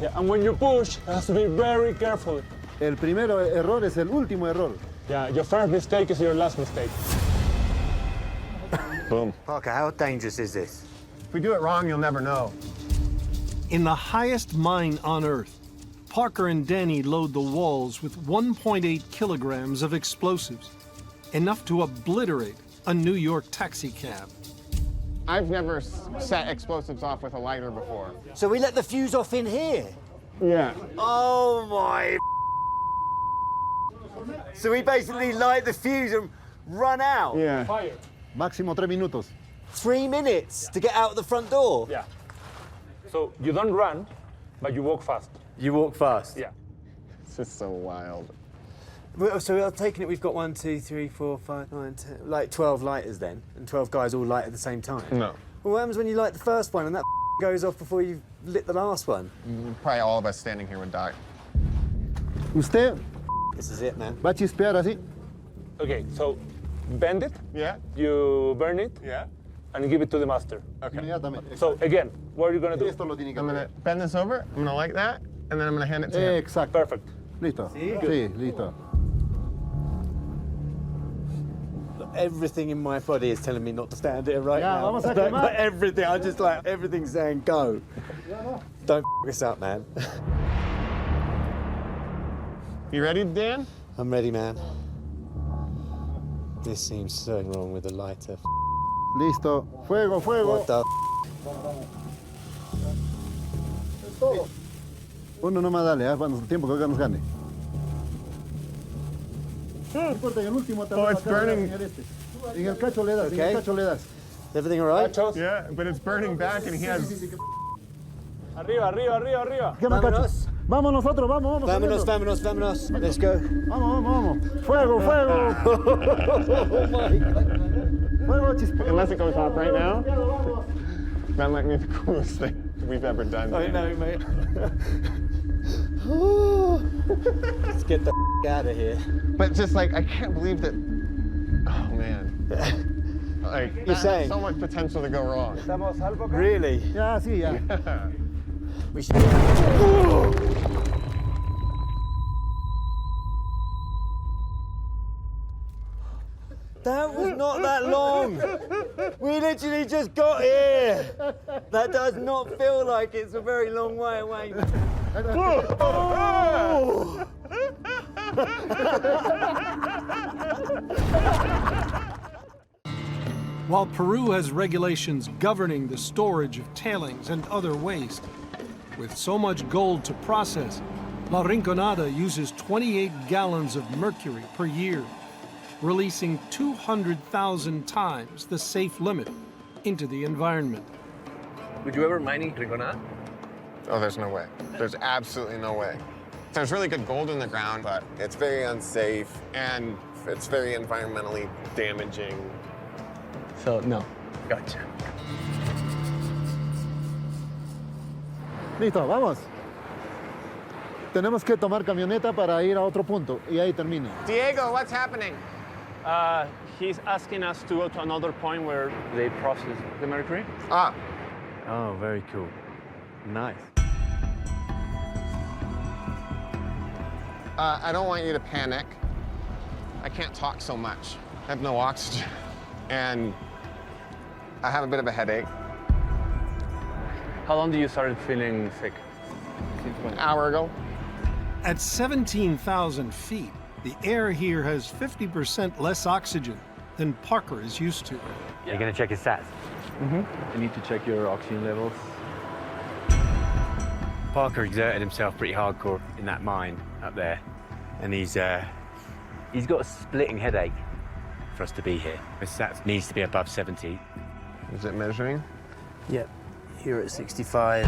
Yeah, and when you push, it has to be very careful. El primero error es el último error. Yeah, your first mistake is your last mistake. Boom. Parker, how dangerous is this? If we do it wrong, you'll never know. In the highest mine on Earth, Parker and Danny load the walls with 1.8 kilograms of explosives, enough to obliterate a New York taxi cab. I've never set explosives off with a lighter before. So we let the fuse off in here? Yeah. Oh my. So we basically light the fuse and run out? Yeah. Fire. Máximo 3 minutos. 3 minutes to get out the front door? Yeah. So you don't run, but you walk fast. You walk fast? Yeah. This is so wild. So we're taking it, we've got 1, 2, 3, 4, 5, 9, 10, like 12 lighters then, and 12 guys all light at the same time? No. Well, what happens when you light the first one and that goes off before you've lit the last one? Probably all of us standing here would die. Usted This is it, man. va a chispear así. Okay, so bend it. Yeah. You burn it. Yeah. And give it to the master. Okay. Inmediatamente. So again, what are you gonna do? Esto lo tiene que I'm gonna hacer. bend this over. I'm gonna like that, and then I'm gonna hand it to him. Exacto. Perfect. Listo. Sí. Sí, listo. Everything in my body is telling me not to stand here right Yeah, now. vamos a Like, quemar. but everything, I just like, everything's saying go. Don't this up, man. You ready, Dan? I'm ready, man. This seems so wrong with the lighter. Listo. Fuego, fuego. What the Uno nomás dale, vamos, el tiempo que nos gane. No importa, en el último te Oh, it's burning. En el cacho le das, en el cacho le das. Everything all right? Yeah, but it's burning back, and he has. Arriba, arriba, arriba, arriba. ¿Qué más, cacho? Vámonos. Vamos nosotros, vamos, Vámonos, saliendo. vámonos, vámonos. Let's go. Vamos, vamos, vamos. Fuego, fuego. Oh my God. Fuego, chispeo. Unless it goes off right now, that might be the coolest thing we've ever done. I Dan. know, mate. Let's get the out of here. But just like, I can't believe that. Oh man. Like, You're that has saying? so much potential to go wrong. Really? Ya, sí, ya. We should. That was not that long. We literally just got here. That does not feel like it's a very long way away. Oh! While Peru has regulations governing the storage of tailings and other waste, With so much gold to process, La Rinconada uses 28 gallons of mercury per year, releasing 200,000 times the safe limit into the environment. Would you ever mine in Rinconada? Oh, there's no way. There's absolutely no way. There's really good gold in the ground, but it's very unsafe and it's very environmentally damaging. So, no. Gotcha. Listo, vamos. Tenemos que tomar camioneta para ir a otro punto y ahí termina. Diego, what's happening? He's asking us to go to another point where they process the mercury? Ah. Oh, very cool. Nice. I don't want you to panic. I can't talk so much. I have no oxygen. And I have a bit of a headache. How long do you start feeling sick? An hour ago. At 17,000 feet, the air here has 50% less oxygen than Parker is used to. You're going to check his stats? Mm-hmm. You need to check your oxygen levels. Parker exerted himself pretty hardcore in that mine up there, and he's got a splitting headache for us to be here. His stats needs to be above 70. Is it measuring? Yep. Here at 65.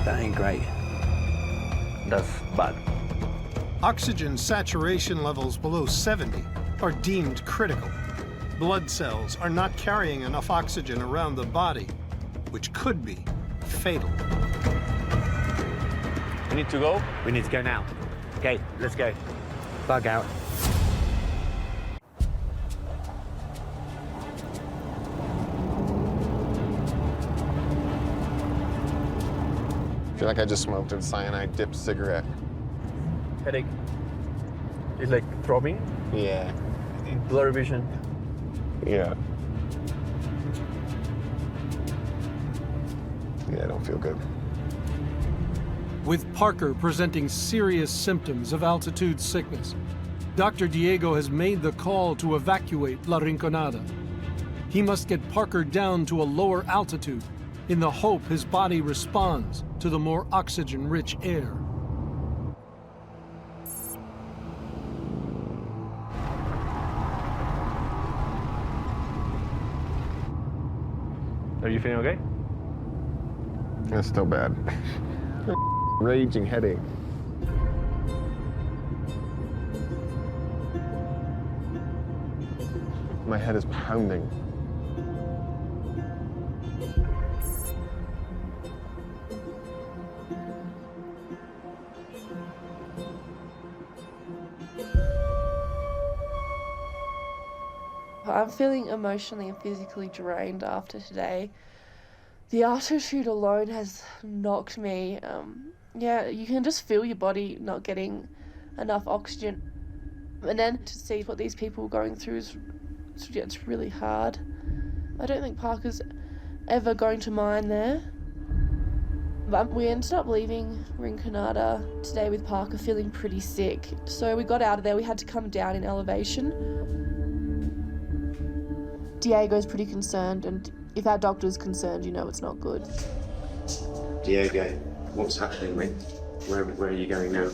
That ain't great. That's bad. Oxygen saturation levels below 70 are deemed critical. Blood cells are not carrying enough oxygen around the body, which could be fatal. We need to go? We need to go now. Okay, let's go. Bug out. I feel like I just smoked a cyanide-dipped cigarette. Headache. It's like throbbing? Yeah. Blurry vision? Yeah. Yeah, I don't feel good. With Parker presenting serious symptoms of altitude sickness, Dr. Diego has made the call to evacuate La Rinconada. He must get Parker down to a lower altitude in the hope his body responds to the more oxygen-rich air. Are you feeling okay? It's still bad. Raging headache. My head is pounding. I'm feeling emotionally and physically drained after today. The altitude alone has knocked me. Yeah, you can just feel your body not getting enough oxygen. And then to see what these people are going through it's really hard. I don't think Parker's ever going to mine there. But we ended up leaving Rinconada today with Parker feeling pretty sick. So we got out of there, we had to come down in elevation. Diego's pretty concerned, and if our doctor's concerned, you know it's not good. Diego, what's happening, mate? Where are you going now?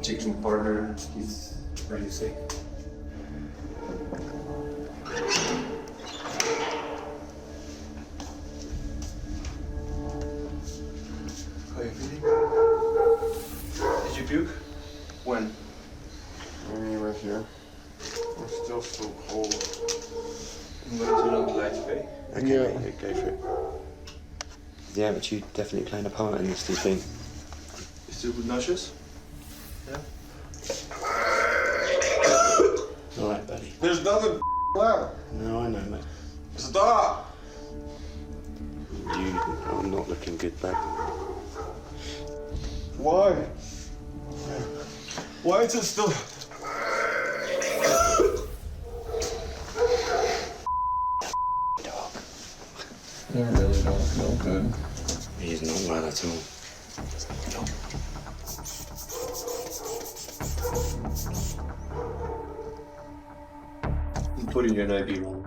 Taking Parker, he's really sick. How are you feeling? Did you puke? When? Maybe right here. I'm still so cold. I'm going to turn on the lights, okay? Okay, Yeah. mate, go for it. The altitude definitely playing a part in this, do you think? You still feel nauseous? Yeah? All right, buddy. There's nothing left. No, I know, mate. Stop! You are not looking good, bud. Why? Why is it still... I really don't feel good. He's not well at all. I'm putting you in IV room.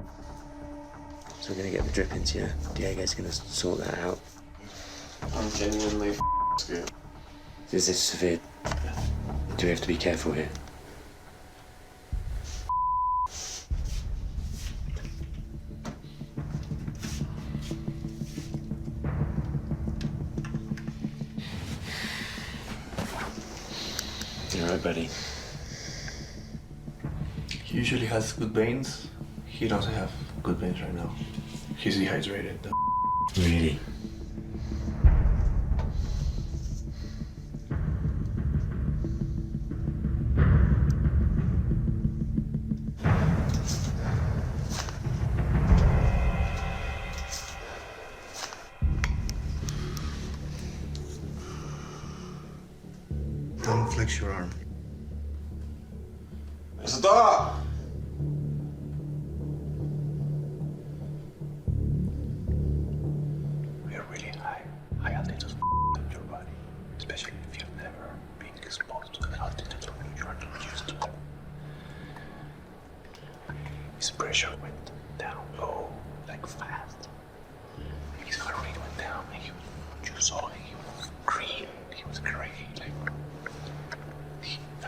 So we're going to get the drip into you. Diego's going to sort that out. genuinely scared. Is this severe? Do we have to be careful here? You all right, buddy? He usually has good veins. He doesn't have good veins right now. He's dehydrated. Really? Don't flex your arm. Stop! We're really high altitudes in your body, especially if you've never been exposed to the altitudes when you are not used to them. His pressure went down low, like fast. His heart rate went down, and you saw him, he was green, he was gray, like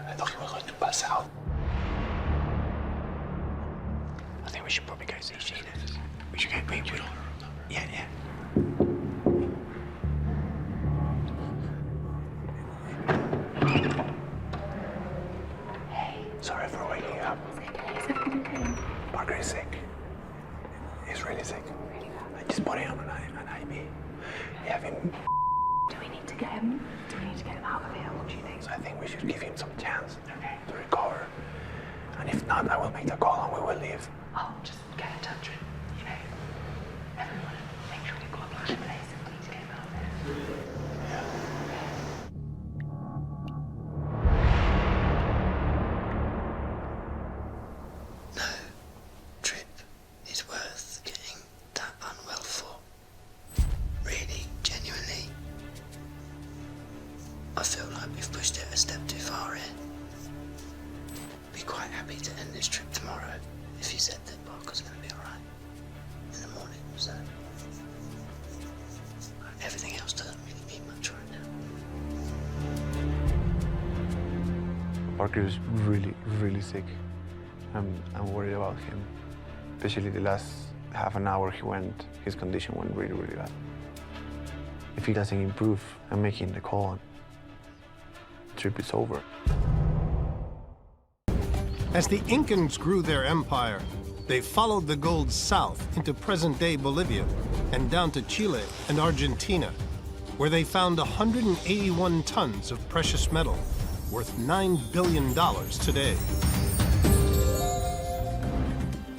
I thought he was going to pass out. I think we should probably go see Sheena. We should go. Wait. Yeah. Sorry for waking you up. Parker is sick. He's really sick. I just put him on an IV. Do we need to get him out of here? What do you think? So I think we should give him some chance to recover. And if not, I will make the call and we will leave. I'll just get in touch with, everyone and make sure we've got a plan in place and we need to get him out of there. No trip is worth getting that unwell for. Really, genuinely. I feel like we've pushed it a step too far in. Be quite happy to end this trip tomorrow if you said that Parker's going to be alright in the morning, so everything else doesn't really mean much right now. Parker is really, really sick. I'm worried about him. Especially the last half an hour his condition went really, really bad. If he doesn't improve, I'm making the call. The trip is over. As the Incans grew their empire, they followed the gold south into present-day Bolivia and down to Chile and Argentina, where they found 181 tons of precious metal, worth $9 billion today.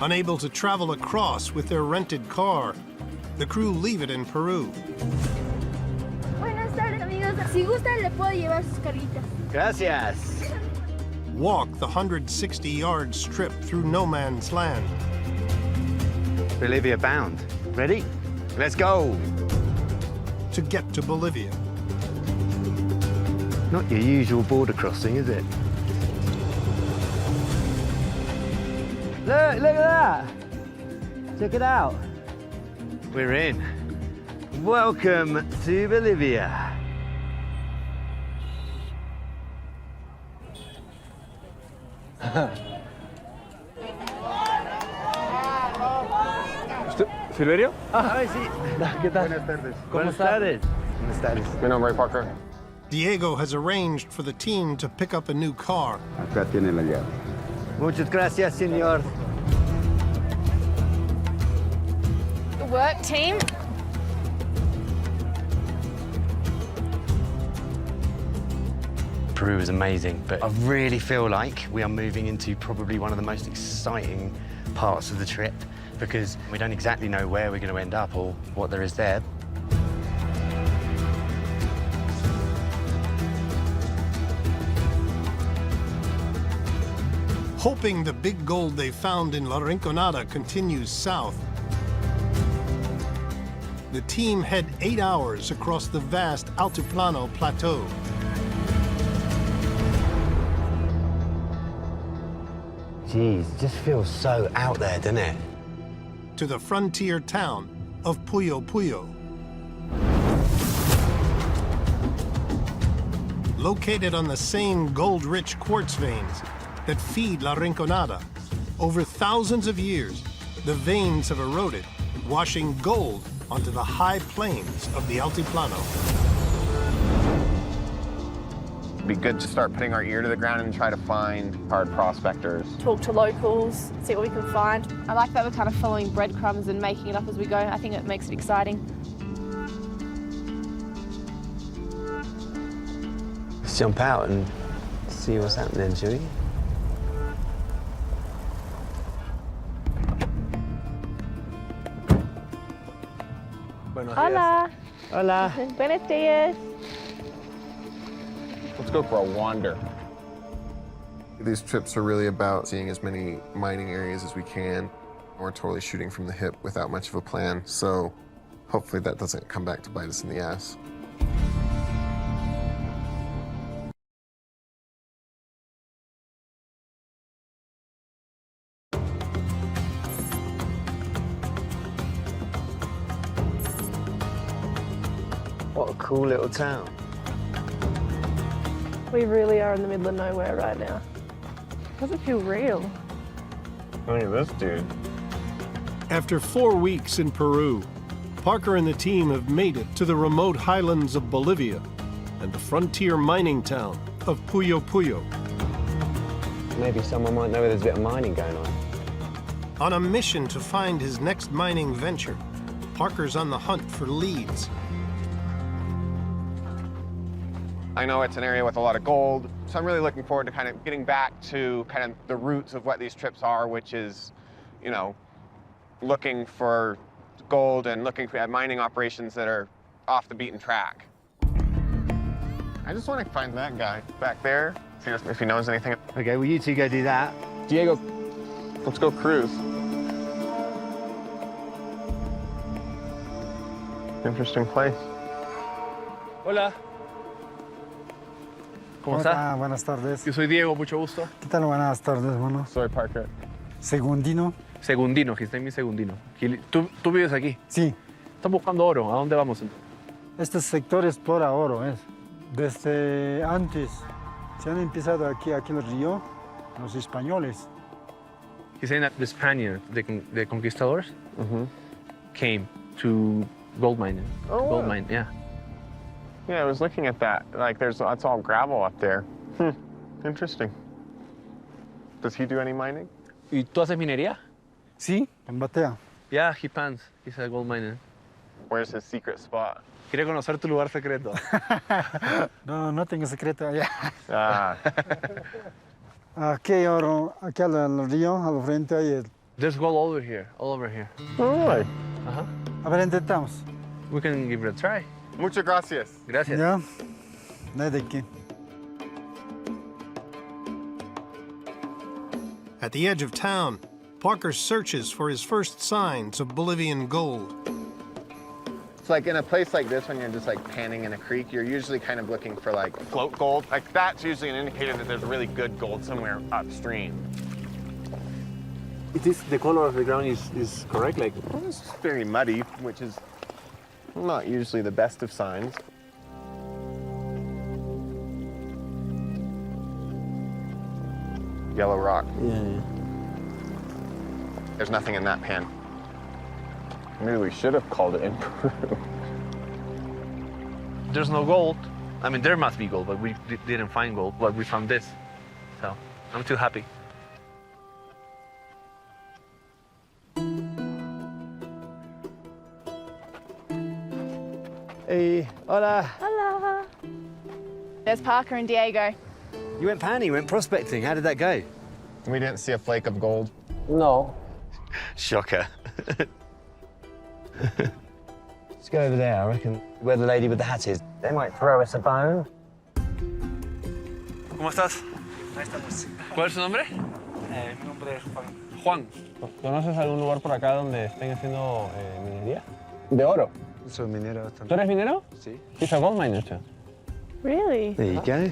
Unable to travel across with their rented car, the crew leave it in Peru. Buenas tardes, amigos. Si gustan, le puedo llevar sus carritas. Gracias. Walk the 160-yard strip through no man's land. Bolivia bound. Ready? Let's go. To get to Bolivia. Not your usual border crossing, is it? Look at that! Check it out. We're in. Welcome to Bolivia. ¿Silverio? Sí. ¿Qué tal? Buenas tardes. Buenas tardes. Buenas tardes. Mi nombre es Parker. Diego has arranged for the team to pick up a new car. Acá tiene la llave. Muchas gracias, señor. Good work, team. Peru is amazing, but I really feel like we are moving into probably one of the most exciting parts of the trip because we don't exactly know where we're going to end up or what there is there. Hoping the big gold they found in La Rinconada continues south, the team head 8 hours across the vast Altiplano Plateau. Jeez, it just feels so out there, doesn't it? To the frontier town of Puyo Puyo. located on the same gold-rich quartz veins that feed La Rinconada. Over thousands of years, the veins have eroded, washing gold onto the high plains of the Altiplano. It'd be good to start putting our ear to the ground and try to find hard prospectors. Talk to locals, see what we can find. I like that we're kind of following breadcrumbs and making it up as we go. I think it makes it exciting. Let's jump out and see what's happening, shall we? Hola. Hola. Buenos dias. Let's go for a wander. These trips are really about seeing as many mining areas as we can. We're totally shooting from the hip without much of a plan, so hopefully that doesn't come back to bite us in the ass. What a cool little town. We really are in the middle of nowhere right now. Doesn't feel real. Look at this dude. After 4 weeks in Peru, Parker and the team have made it to the remote highlands of Bolivia and the frontier mining town of Puyo Puyo. Maybe someone might know where there's a bit of mining going on. On a mission to find his next mining venture, Parker's on the hunt for leads. I know it's an area with a lot of gold, so I'm really looking forward to kind of getting back to kind of the roots of what these trips are, which is, you know, looking for gold and looking at mining operations that are off the beaten track. I just want to find that guy back there, see if he knows anything. Okay, well, you two go do that. Diego, let's go cruise. Interesting place. Hola. ¿Cómo está? Buenas tardes. Yo soy Diego, mucho gusto. ¿Qué tal? Buenas tardes, hermano. Soy Parker. Segundino. Segundino, his name is Segundino. ¿Tú vives aquí? Sí. Están buscando oro. ¿A dónde vamos? Este sector explora oro, ¿es? Desde antes se han empezado aquí en el río los españoles. He's saying that the Spaniards, the conquistadors, came to gold mining. Oh, gold wow. mine, yeah. Yeah, I was looking at that. Like, that's all gravel up there. Interesting. Does he do any mining? ¿Y tú haces minería? Sí, en Batea. Yeah, he pans. He's a gold miner. Where's his secret spot? Quiere conocer tu lugar secreto. No tengo secreto allá. Ah. Aquí hay oro, aquí al río, al frente hay. There's gold all over here. Oh, really? A ver, intentamos. We can give it a try. Muchas gracias. Gracias. Ya, no hay de qué. At the edge of town, Parker searches for his first signs of Bolivian gold. It's like in a place like this, when you're just like panning in a creek, you're usually kind of looking for like float gold. Like that's usually an indicator that there's really good gold somewhere upstream. The color of the ground is correct? Like, It's very muddy, which is not usually the best of signs. Yellow rock. Yeah. There's nothing in that pan. Maybe we should have called it in Peru. there's no gold. I mean, there must be gold, but we didn't find gold. But we found this. So I'm too happy. Hey, hola. Hello. There's Parker and Diego. You went panning, you went prospecting. How did that go? We didn't see a flake of gold. No. Shocker. Let's go over there, I reckon, where the lady with the hat is. They might throw us a bone. ¿Cómo estás? Ahí estamos. ¿Cuál es su nombre? Mi nombre es Juan. Juan. ¿Conoces algún lugar por acá donde estén haciendo minería? De oro. Soy minero. ¿Tú eres minero? Sí. He's a gold miner, too. Really? There you go.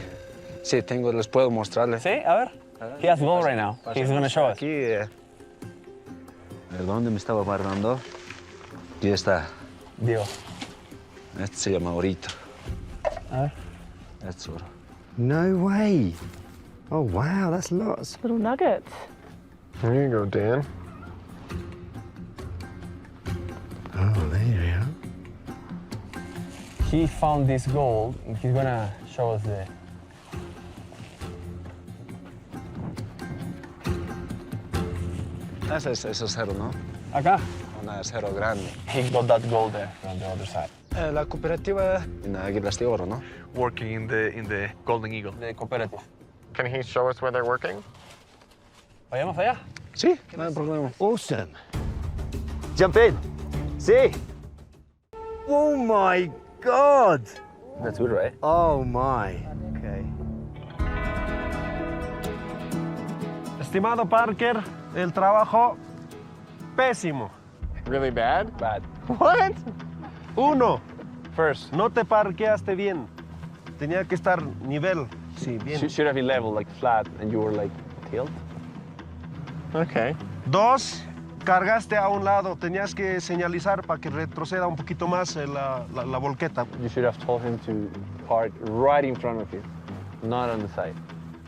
Sí, les puedo mostrarles. Sí, a ver. He has gold right now. He's going to show us. Aquí, ¿dónde me estaba guardando? Aquí está. Diego. Este se llama orito. A ver. Este es oro. No way. Oh, wow, that's lots. Little nuggets. There you go, Dan. Oh, there you are. He found this gold, and he's gonna show us the... Ese es cero, ¿no? Acá. Una cero grande. He got that gold there on the other side. La cooperativa en Águilas de Oro, ¿no? Working in the Golden Eagle. The cooperative. Can he show us where they're working? Vayamos allá. Sí, no hay problema. Awesome. Jump in. See? Oh my God. That's good, right? Oh my. Okay. Estimado Parker, el trabajo pésimo. Really bad? Bad. What? Uno, First, no te parqueaste bien. Tenía que estar nivel. Sí, bien. should have been level, like flat, and you were like tilt. Okay. Dos, cargaste a un lado. Tenías que señalizar para que retroceda un poquito más la volqueta. You should have told him to park right in front of you, not on the side.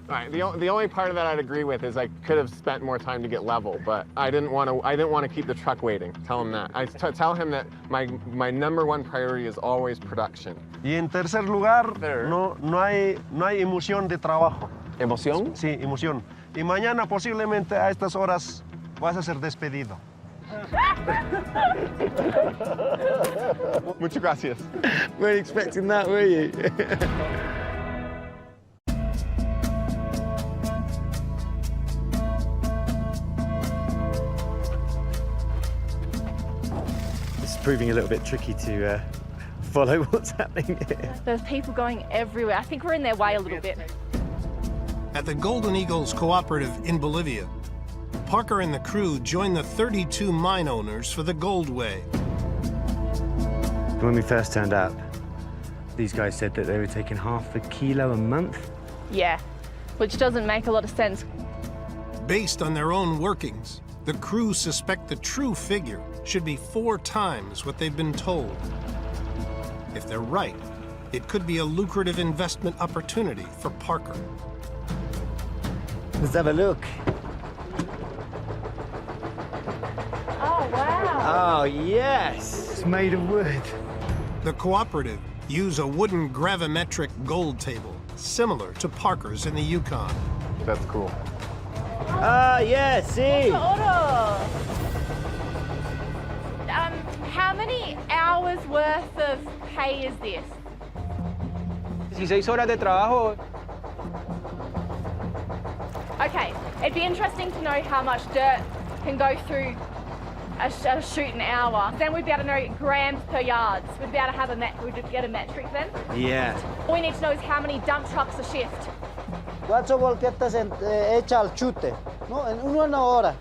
All right. The only part of that I'd agree with is I could have spent more time to get level, but I didn't want to keep the truck waiting. Tell him that. Tell him that my number one priority is always production. Y en tercer lugar, no hay emoción de trabajo. ¿Emoción? Sí, emoción. Y mañana posiblemente a estas horas vas a ser despedido. Muchas gracias. Weren't expecting that, were you? It's proving a little bit tricky to follow what's happening here. There's people going everywhere. I think we're in their way a little bit. At the Golden Eagles Cooperative in Bolivia, Parker and the crew joined the 32 mine owners for the Gold Way. When we first turned up, these guys said that they were taking half a kilo a month. Yeah, which doesn't make a lot of sense. Based on their own workings, the crew suspect the true figure should be 4 times what they've been told. If they're right, it could be a lucrative investment opportunity for Parker. Let's have a look. Oh, wow. Oh, yes. It's made of wood. The cooperative use a wooden gravimetric gold table, similar to Parker's in the Yukon. That's cool. Yeah, see. How many hours worth of pay is this? 16 horas de trabajo. Okay, it'd be interesting to know how much dirt can go through a shoot an hour. Then we'd be able to know grams per yards. We'd be able to have we'd get a metric then. Yeah. All we need to know is how many dump trucks a shift. 4 volquetas hecha al chute, ¿no? En una hora.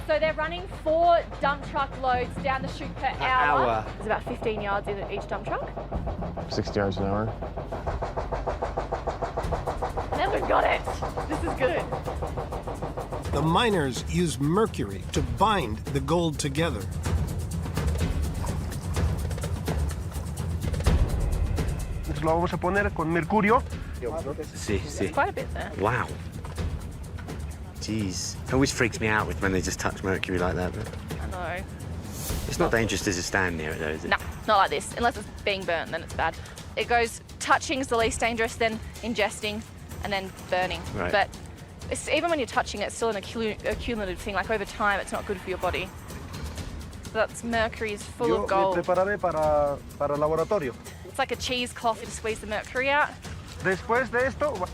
So they're running 4 dump truck loads down the chute per hour. There's about 15 yards in each dump truck. 60 yards an hour. And then we've got it. This is good. The miners use mercury to bind the gold together. Lo vamos a poner con mercurio. See. There's quite a bit there. Wow. Jeez. It always freaks me out when they just touch mercury like that. But I know. it's not dangerous to just stand near it, though, is it? No, not like this. Unless it's being burnt, then it's bad. It goes, touching is the least dangerous, then ingesting, and then burning. Right. But even when you're touching it, it's still an accumulative thing. Like over time, it's not good for your body. So that's mercury is full of Me gold. prepararé para el laboratorio. It's like a cheesecloth to squeeze the mercury out. Después de esto, lo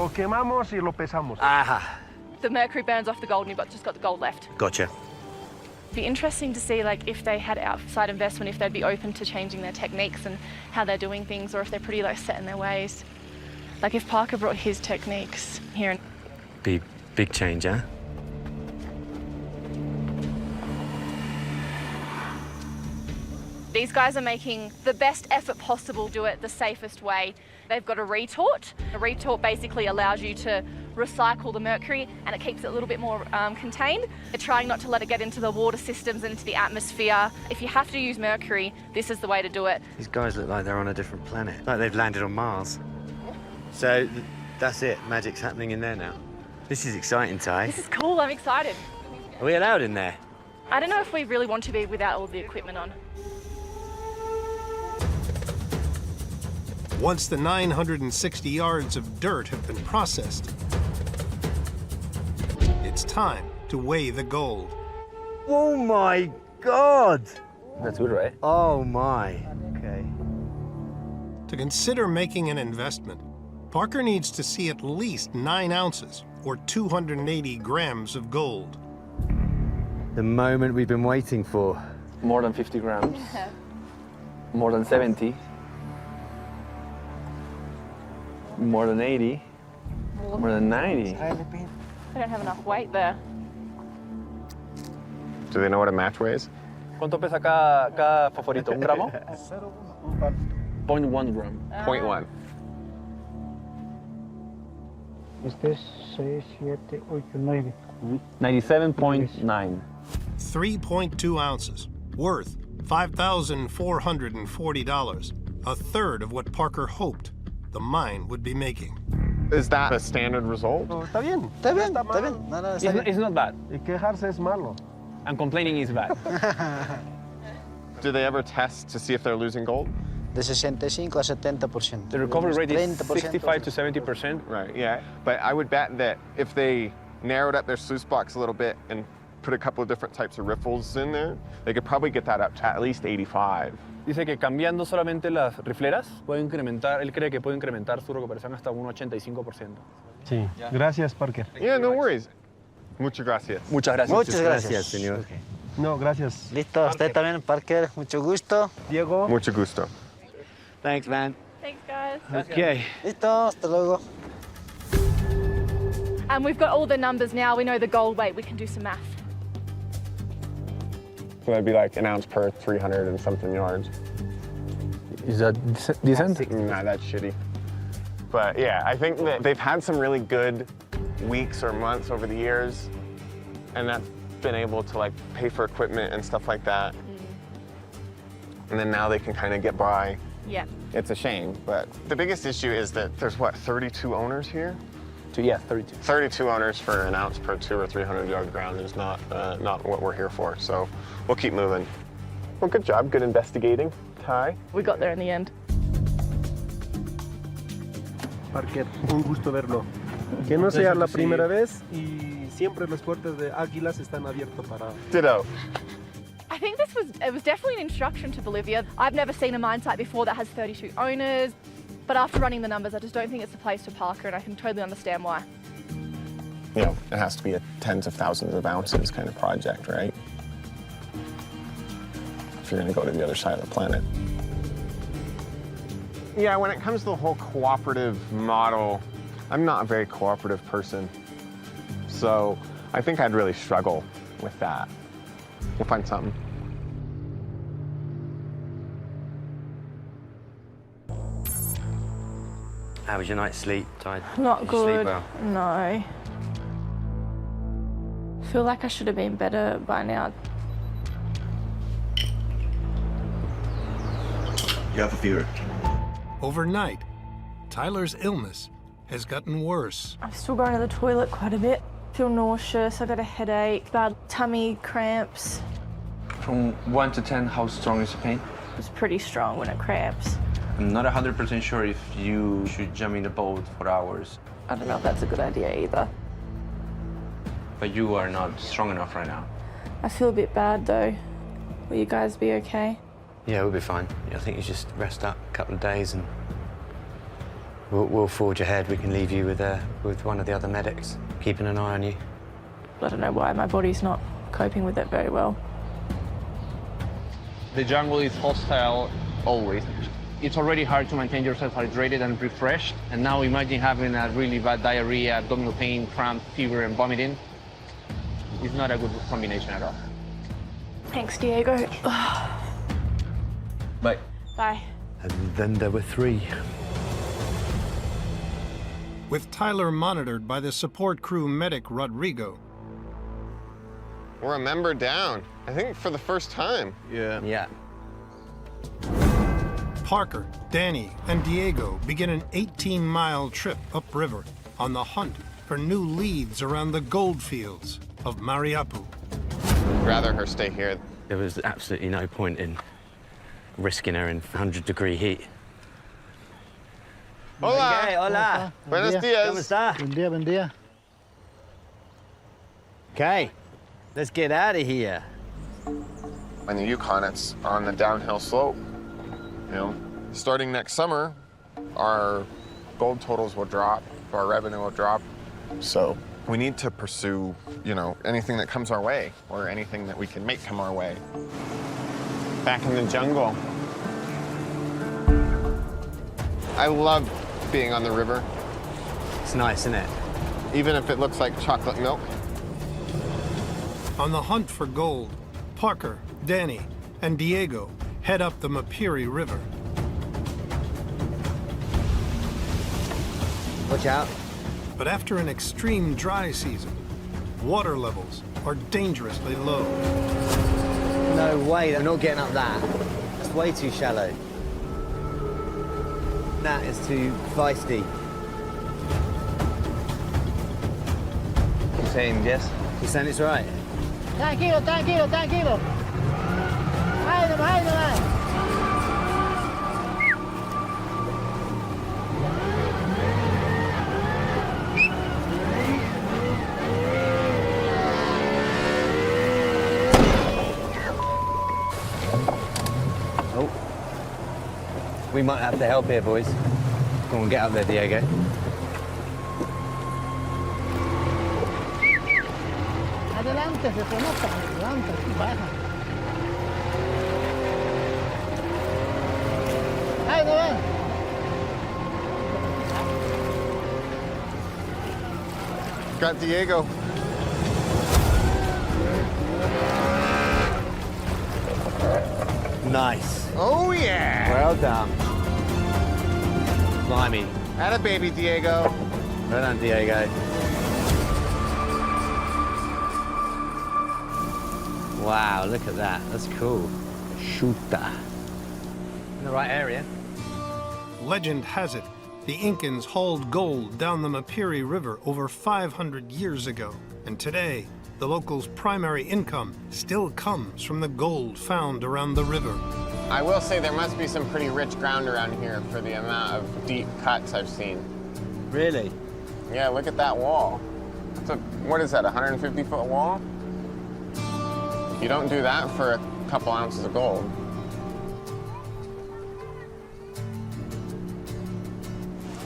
quemamos y lo pesamos. Aha. The mercury burns off the gold and you've just got the gold left. Gotcha. It'd be interesting to see like if they had outside investment, if they'd be open to changing their techniques and how they're doing things, or if they're pretty like set in their ways. Like if Parker brought his techniques here. Big change, huh? These guys are making the best effort possible to do it the safest way. They've got a retort. A retort basically allows you to recycle the mercury and it keeps it a little bit more contained. They're trying not to let it get into the water systems and into the atmosphere. If you have to use mercury, this is the way to do it. These guys look like they're on a different planet, like they've landed on Mars. So that's it, magic's happening in there now. This is exciting, Ty. This is cool, I'm excited. Are we allowed in there? I don't know if we really want to be without all the equipment on. Once the 960 yards of dirt have been processed, it's time to weigh the gold. Oh my God! That's good, right? Oh my. Okay. To consider making an investment, Parker needs to see at least 9 ounces, or 280 grams of gold. The moment we've been waiting for. More than 50 grams. More than 70. More than 80. More than 90. I don't have enough weight there. Do they know what a match weighs? ¿Cuánto pesa cada fosforito? ¿Un gramo? 0.1 gram. 0.1. Este es 6, 7, 8, 9. 97.9. 3.2 ounces, worth $5,440, a third of what Parker hoped the mine would be making. Is that a standard result? Está bien. Está bien, está bien. No, no, está bien. It's not bad. Y quejarse es malo. And complaining is bad. Do they ever test to see if they're losing gold? De 65 a 70%. The recovery rate is 30%. 65 to 70%. Right, yeah. But I would bet that if they narrowed up their sluice box a little bit and put a couple of different types of riffles in there, they could probably get that up to at least 85. Dice que cambiando solamente las rifleras, puede incrementar, él cree que puede incrementar su recuperación hasta un 85%. Sí. Gracias, Parker. Yeah, no worries. Muchas gracias. Muchas gracias. Muchas gracias, señor. Okay. No, gracias. Listo, usted también, Parker. Mucho gusto. Diego. Mucho gusto. Thanks, man. Thanks, guys. Okay. Listo, hasta luego. And we've got all the numbers now. We know the gold weight. We can do some math. So that'd be like an ounce per 300 and something yards. Is that decent? Nah, that's shitty. But yeah, I think that they've had some really good weeks or months over the years, and that's been able to like pay for equipment and stuff like that. And then now they can kind of get by. Yeah. It's a shame, but the biggest issue is that there's what, 32 owners here? Yeah, 32. 32 owners for an ounce per 200 or 300 yard ground is not what we're here for. So we'll keep moving. Well, good job, good investigating, Ty. We got there in the end. Parker, un gusto verlo. Que no sea la primera vez y siempre los puertos de Águilas están abiertos para... Ditto. I think it was definitely an introduction to Bolivia. I've never seen a mine site before that has 32 owners, but after running the numbers, I just don't think it's the place for Parker, and I can totally understand why. You know, it has to be a tens of thousands of ounces kind of project, right? If you're gonna go to the other side of the planet. Yeah, when it comes to the whole cooperative model, I'm not a very cooperative person. So I think I'd really struggle with that. We'll find something. How was your night's sleep, Ty? Not Did you sleep good. well? No. Feel like I should have been better by now. You have a fever. Overnight, Tyler's illness has gotten worse. I'm still going to the toilet quite a bit. Feel nauseous, I got a headache, bad tummy cramps. From 1 to 10, how strong is the pain? It's pretty strong when it cramps. I'm not 100% sure if you should jump in the boat for hours. I don't know if that's a good idea either. But you are not strong enough right now. I feel a bit bad though. Will you guys be okay? Yeah, we'll be fine. I think you just rest up a couple of days and we'll forge ahead. We can leave you with one of the other medics, keeping an eye on you. I don't know why my body's not coping with it very well. The jungle is hostile always. It's already hard to maintain yourself hydrated and refreshed, and now imagine having a really bad diarrhea, abdominal pain, cramp, fever, and vomiting. It's not a good combination at all. Thanks, Diego. Bye. Bye. And then there were 3. with Tyler monitored by the support crew medic Rodrigo. We're a member down, I think for the first time. Yeah. Parker, Danny, and Diego begin an 18-mile trip upriver on the hunt for new leads around the gold fields of Mariapu. I'd rather her stay here. There was absolutely no point in risking her in 100-degree heat. Hola. Okay, hola. Buenos dias. ¿Cómo está? Buen día, buen día. Okay, let's get out of here. In the Yukon, it's on the downhill slope. You know, starting next summer, our gold totals will drop, our revenue will drop. So we need to pursue, you know, anything that comes our way or anything that we can make come our way. Back in the jungle. I love being on the river. It's nice, isn't it? Even if it looks like chocolate milk. On the hunt for gold, Parker, Danny, and Diego head up the Mapiri River. Watch out. But after an extreme dry season, water levels are dangerously low. No way, they're not getting up that. That's way too shallow. That is too feisty. You're saying yes? You're saying it's right? Tranquilo, tranquilo, tranquilo. Ahí nomás, ahí nomás. We might have to help here, boys. Come on, get up there, Diego. Adelante, se conozca, adelante, baja. Ahí no ven. Got Diego. Nice. Oh, yeah. Well done. Blimey. Atta baby, Diego. Well done, Diego. Wow, look at that. That's cool. Shoota. In the right area. Legend has it, the Incans hauled gold down the Mapiri River over 500 years ago, and today, the locals' primary income still comes from the gold found around the river. I will say there must be some pretty rich ground around here for the amount of deep cuts I've seen. Really? Yeah, look at that wall. What is that, a 150-foot wall? You don't do that for a couple ounces of gold.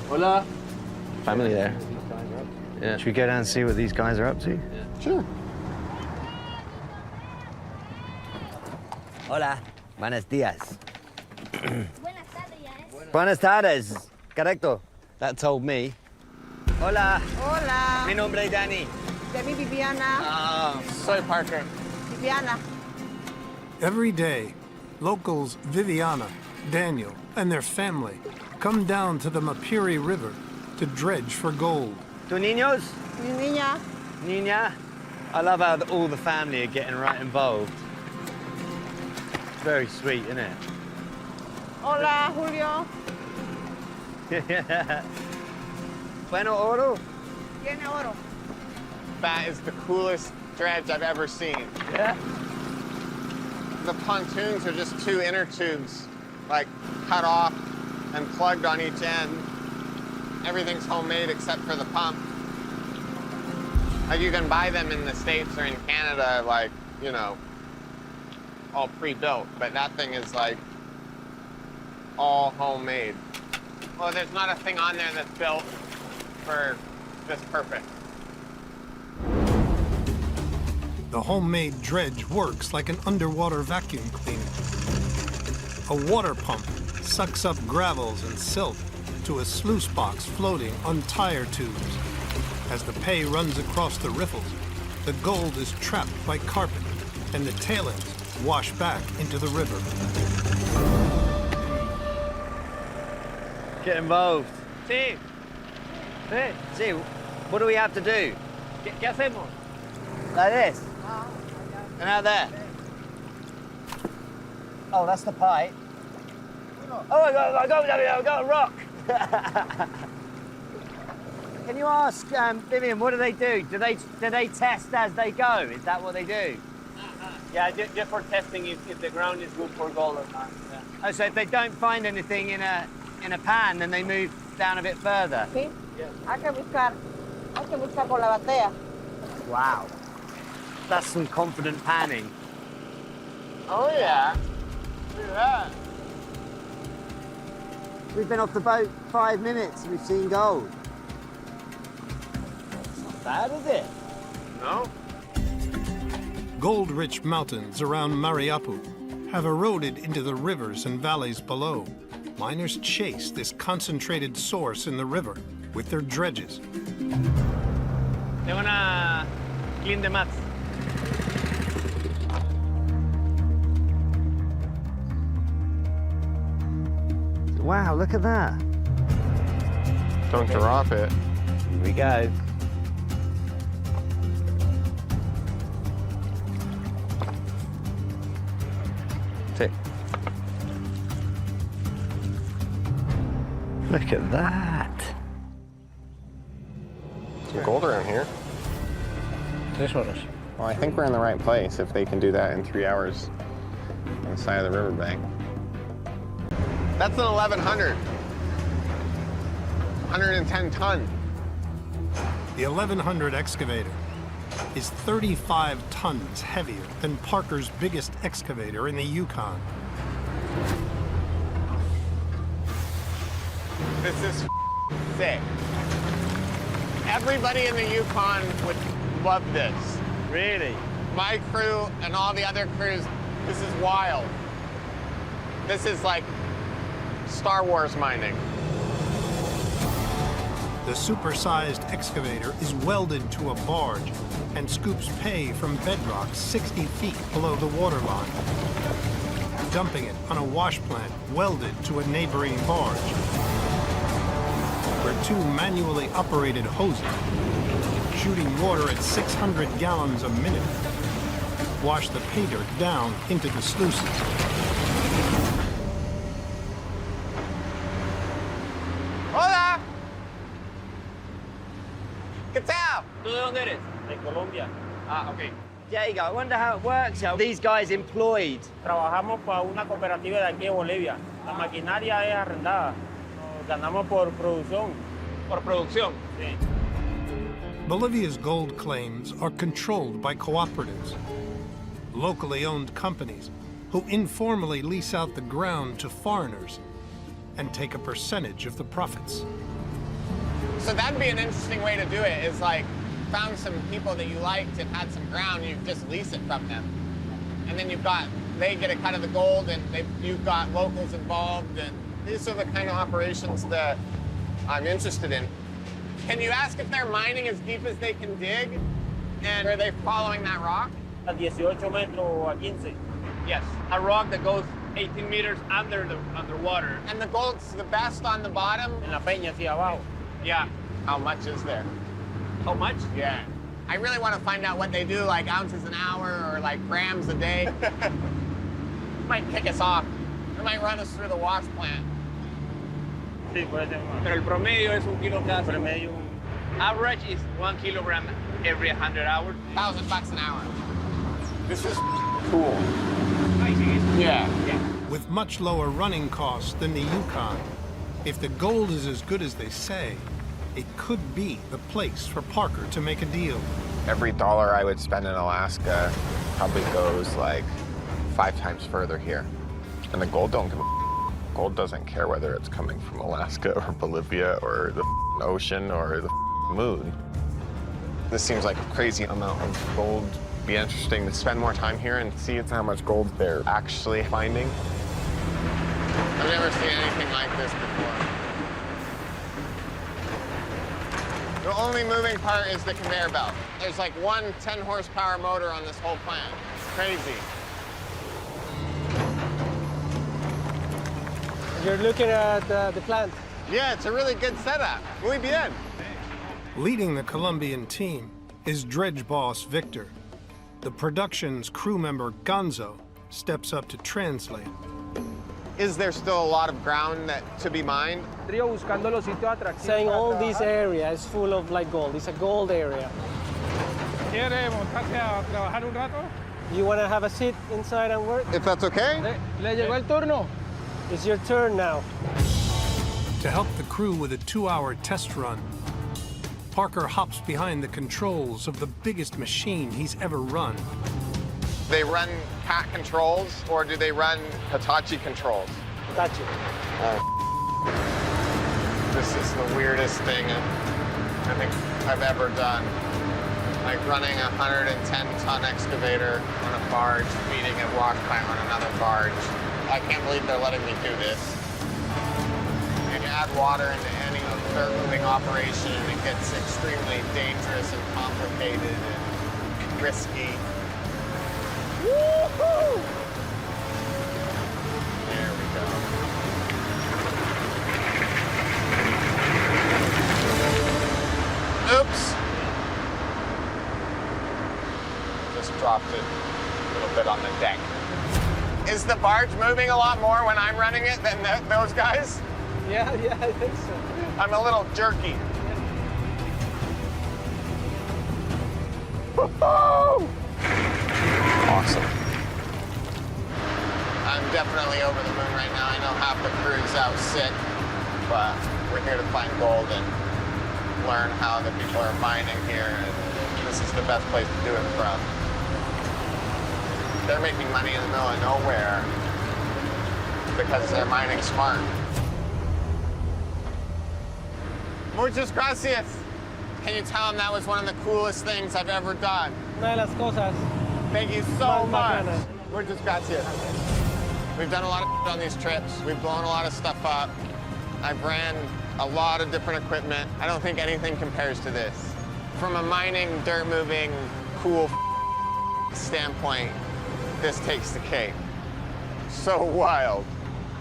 Hola. Family there. Yeah. Should we go down and see what these guys are up to? Sure. Hola. Buenos dias. Buenas tardes. Correcto. That told me. Hola. Hola. Mi nombre es Danny. De mi Viviana. Soy Parker. Viviana. Every day, locals Viviana, Daniel, and their family come down to the Mapiri River to dredge for gold. Tu niños? Mi niña. Niña? I love how all the family are getting right involved. It's very sweet, isn't it? Hola, Julio. Bueno oro? Tiene oro. That is the coolest dredge I've ever seen. Yeah. The pontoons are just two inner tubes, like cut off and plugged on each end. Everything's homemade except for the pump. Like you can buy them in the States or in Canada, like, you know, all pre-built, but that thing is like all homemade. Well, there's not a thing on there that's built for this purpose. The homemade dredge works like an underwater vacuum cleaner. A water pump sucks up gravels and silt to a sluice box floating on tire tubes. As the pay runs across the riffles, the gold is trapped by carpet, and the tailings wash back into the river. Get involved. Sí. See, what do we have to do? ¿Qué hacemos? Like this? And out there? Oh, that's the pipe. Oh, I got a rock. Can you ask Vivian, what do they do? Do they test as they go? Is that what they do? Yeah, just for testing if the ground is good for gold or not. Yeah. Oh, so if they don't find anything in a pan, then they move down a bit further. Sí. Hay que buscar con la batea. Wow. That's some confident panning. Oh, yeah. Look at that. We've been off the boat 5 minutes and we've seen gold. It's not bad, is it? No. Gold-rich mountains around Mariapu have eroded into the rivers and valleys below. Miners chase this concentrated source in the river with their dredges. They wanna clean the mats. Wow, look at that. Don't drop it. Here we go. Take. Look at that. Some gold around here. 3 horas. Well, I think we're in the right place if they can do that in 3 hours on the side of the riverbank. That's an 1100. 110 ton. The 1100 excavator is 35 tons heavier than Parker's biggest excavator in the Yukon. This is sick. Everybody in the Yukon would love this. Really? My crew and all the other crews, this is wild. This is like Star Wars mining. The supersized excavator is welded to a barge and scoops pay from bedrock 60 feet below the waterline, dumping it on a wash plant welded to a neighboring barge, where 2 manually operated hoses, shooting water at 600 gallons a minute, wash the pay dirt down into the sluices. Hola! ¿Qué tal? ¿Tú de dónde eres? De Colombia. Ah, ok. Diego, I wonder how it works. How these guys employed? Trabajamos para una cooperativa de aquí de Bolivia. La maquinaria es arrendada. Nos ganamos por producción. Por producción. Sí. Bolivia's gold claims are controlled by cooperatives, locally owned companies who informally lease out the ground to foreigners and take a percentage of the profits. So that'd be an interesting way to do it, is like, found some people that you liked and had some ground, you just lease it from them. And then they get a cut of the gold, and you've got locals involved, and these are the kind of operations that I'm interested in. Can you ask if they're mining as deep as they can dig? And are they following that rock? A 18 metros a 15. Yes, a rock that goes 18 meters underwater. And the gold's the best on the bottom? En la peña, sí, abajo. Yeah. How much is there? How much? Yeah. I really want to find out what they do, like ounces an hour or like grams a day. Might kick us off. It might run us through the wash plant. Sí, puede ser más. Pero el promedio es 1 kilo cada promedio. Average is 1 kilogram every 100 hours. $1,000 an hour. This is cool. Yeah. With much lower running costs than the Yukon, if the gold is as good as they say, it could be the place for Parker to make a deal. Every dollar I would spend in Alaska probably goes like 5 times further here. And the gold don't give a gold doesn't care whether it's coming from Alaska or Bolivia or the ocean or the moon. This seems like a crazy amount of gold. Be interesting to spend more time here and see how much gold they're actually finding. I've never seen anything like this before. The only moving part is the conveyor belt. There's like one 10 horsepower motor on this whole plant. It's crazy. You're looking at the plant. Yeah, it's a really good setup. Muy bien. Leading the Colombian team is dredge boss Victor. The production's crew member Gonzo steps up to translate. Is there still a lot of ground to be mined? Saying all this area is full of like gold. It's a gold area. You want to have a seat inside and work? If that's okay. Le llegó el turno. It's your turn now. To help the crew with a 2-hour test run, Parker hops behind the controls of the biggest machine he's ever run. They run cat controls, or do they run Hitachi controls? Hitachi. This is the weirdest thing I think I've ever done. Like running a 110-ton excavator on a barge, feeding a wash plant on another barge. I can't believe they're letting me do this. You add water into any dirt moving operation and it gets extremely dangerous and complicated and risky. Woohoo! There we go. Oops! Just dropped it a little bit on the deck. Is the barge moving a lot more when I'm running it than those guys? Yeah, I think so. I'm a little jerky. Awesome. I'm definitely over the moon right now. I know half the crew's out sick, but we're here to find gold and learn how the people are mining here. And this is the best place to do it from. They're making money in the middle of nowhere because they're mining smart. Muchas gracias. Can you tell them that was one of the coolest things I've ever done? Una de las cosas. Thank you so much. bacanas. Muchas gracias. We've done a lot of on these trips. We've blown a lot of stuff up. I've ran a lot of different equipment. I don't think anything compares to this. From a mining, dirt moving, cool standpoint, this takes the cake. So wild.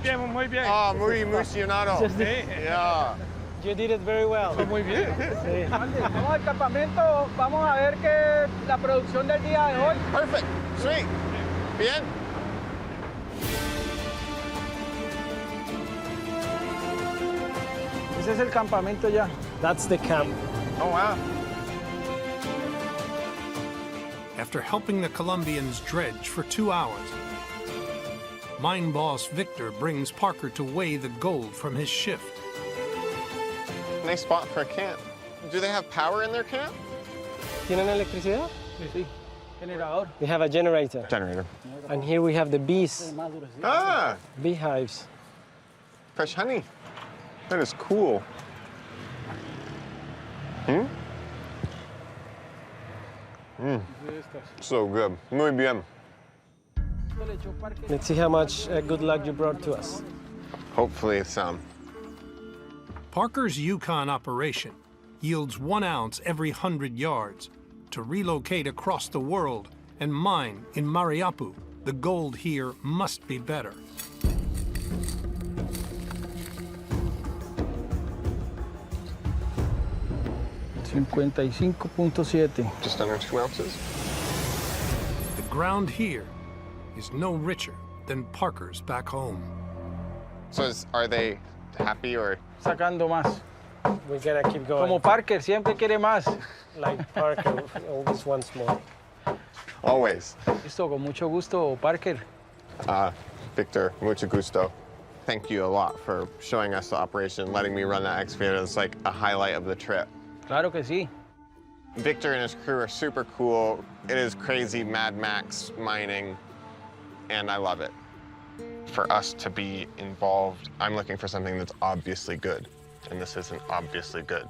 Muy bien. Oh, muy emocionado. Yeah. You did it very well. Muy bien. Sí. Vamos al campamento, vamos a ver que la producción del día de hoy. Perfect. Sweet. Bien. Ese es el campamento ya. That's the camp. Oh, wow. After helping the Colombians dredge for 2 hours, mine boss Victor brings Parker to weigh the gold from his shift. Nice spot for a camp. Do they have power in their camp? ¿Tienen electricidad? Sí. Generador. We have a generator. Generator. And here we have the bees. Ah! Beehives. Fresh honey. That is cool. So good. Muy bien. Let's see how much good luck you brought to us. Hopefully some. Parker's Yukon operation yields 1 ounce every 100 yards. To relocate across the world and mine in Mariapu, the gold here must be better. Just under 2 ounces. The ground here is no richer than Parker's back home. So are they happy or? Sacando más. We're gonna keep going. Como Parker, siempre quiere más. Like Parker always wants more. Always. Listo, con mucho gusto, Parker. Victor, mucho gusto. Thank you a lot for showing us the operation, letting me run that excavator. It's like a highlight of the trip. Claro que sí. Victor and his crew are super cool. It is crazy Mad Max mining, and I love it. For us to be involved, I'm looking for something that's obviously good, and this isn't obviously good.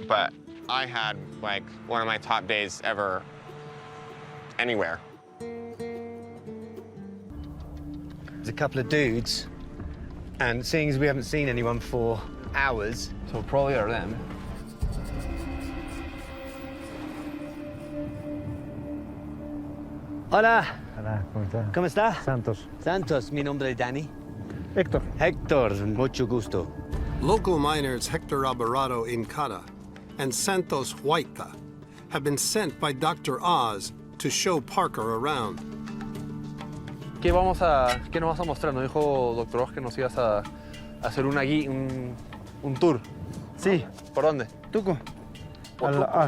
But I had like one of my top days ever anywhere. There's a couple of dudes, and seeing as we haven't seen anyone for hours, so probably are them. Hola. Hola, ¿cómo está? ¿Cómo está? Santos. Santos, mi nombre es Danny. Héctor. Héctor, mucho gusto. Local miners Hector Alvarado Incada and Santos Huayta have been sent by Dr. Oz to show Parker around. ¿Qué nos vas a mostrar? Nos dijo Dr. Oz que nos ibas a hacer un tour. Sí. ¿Por dónde? Putuco.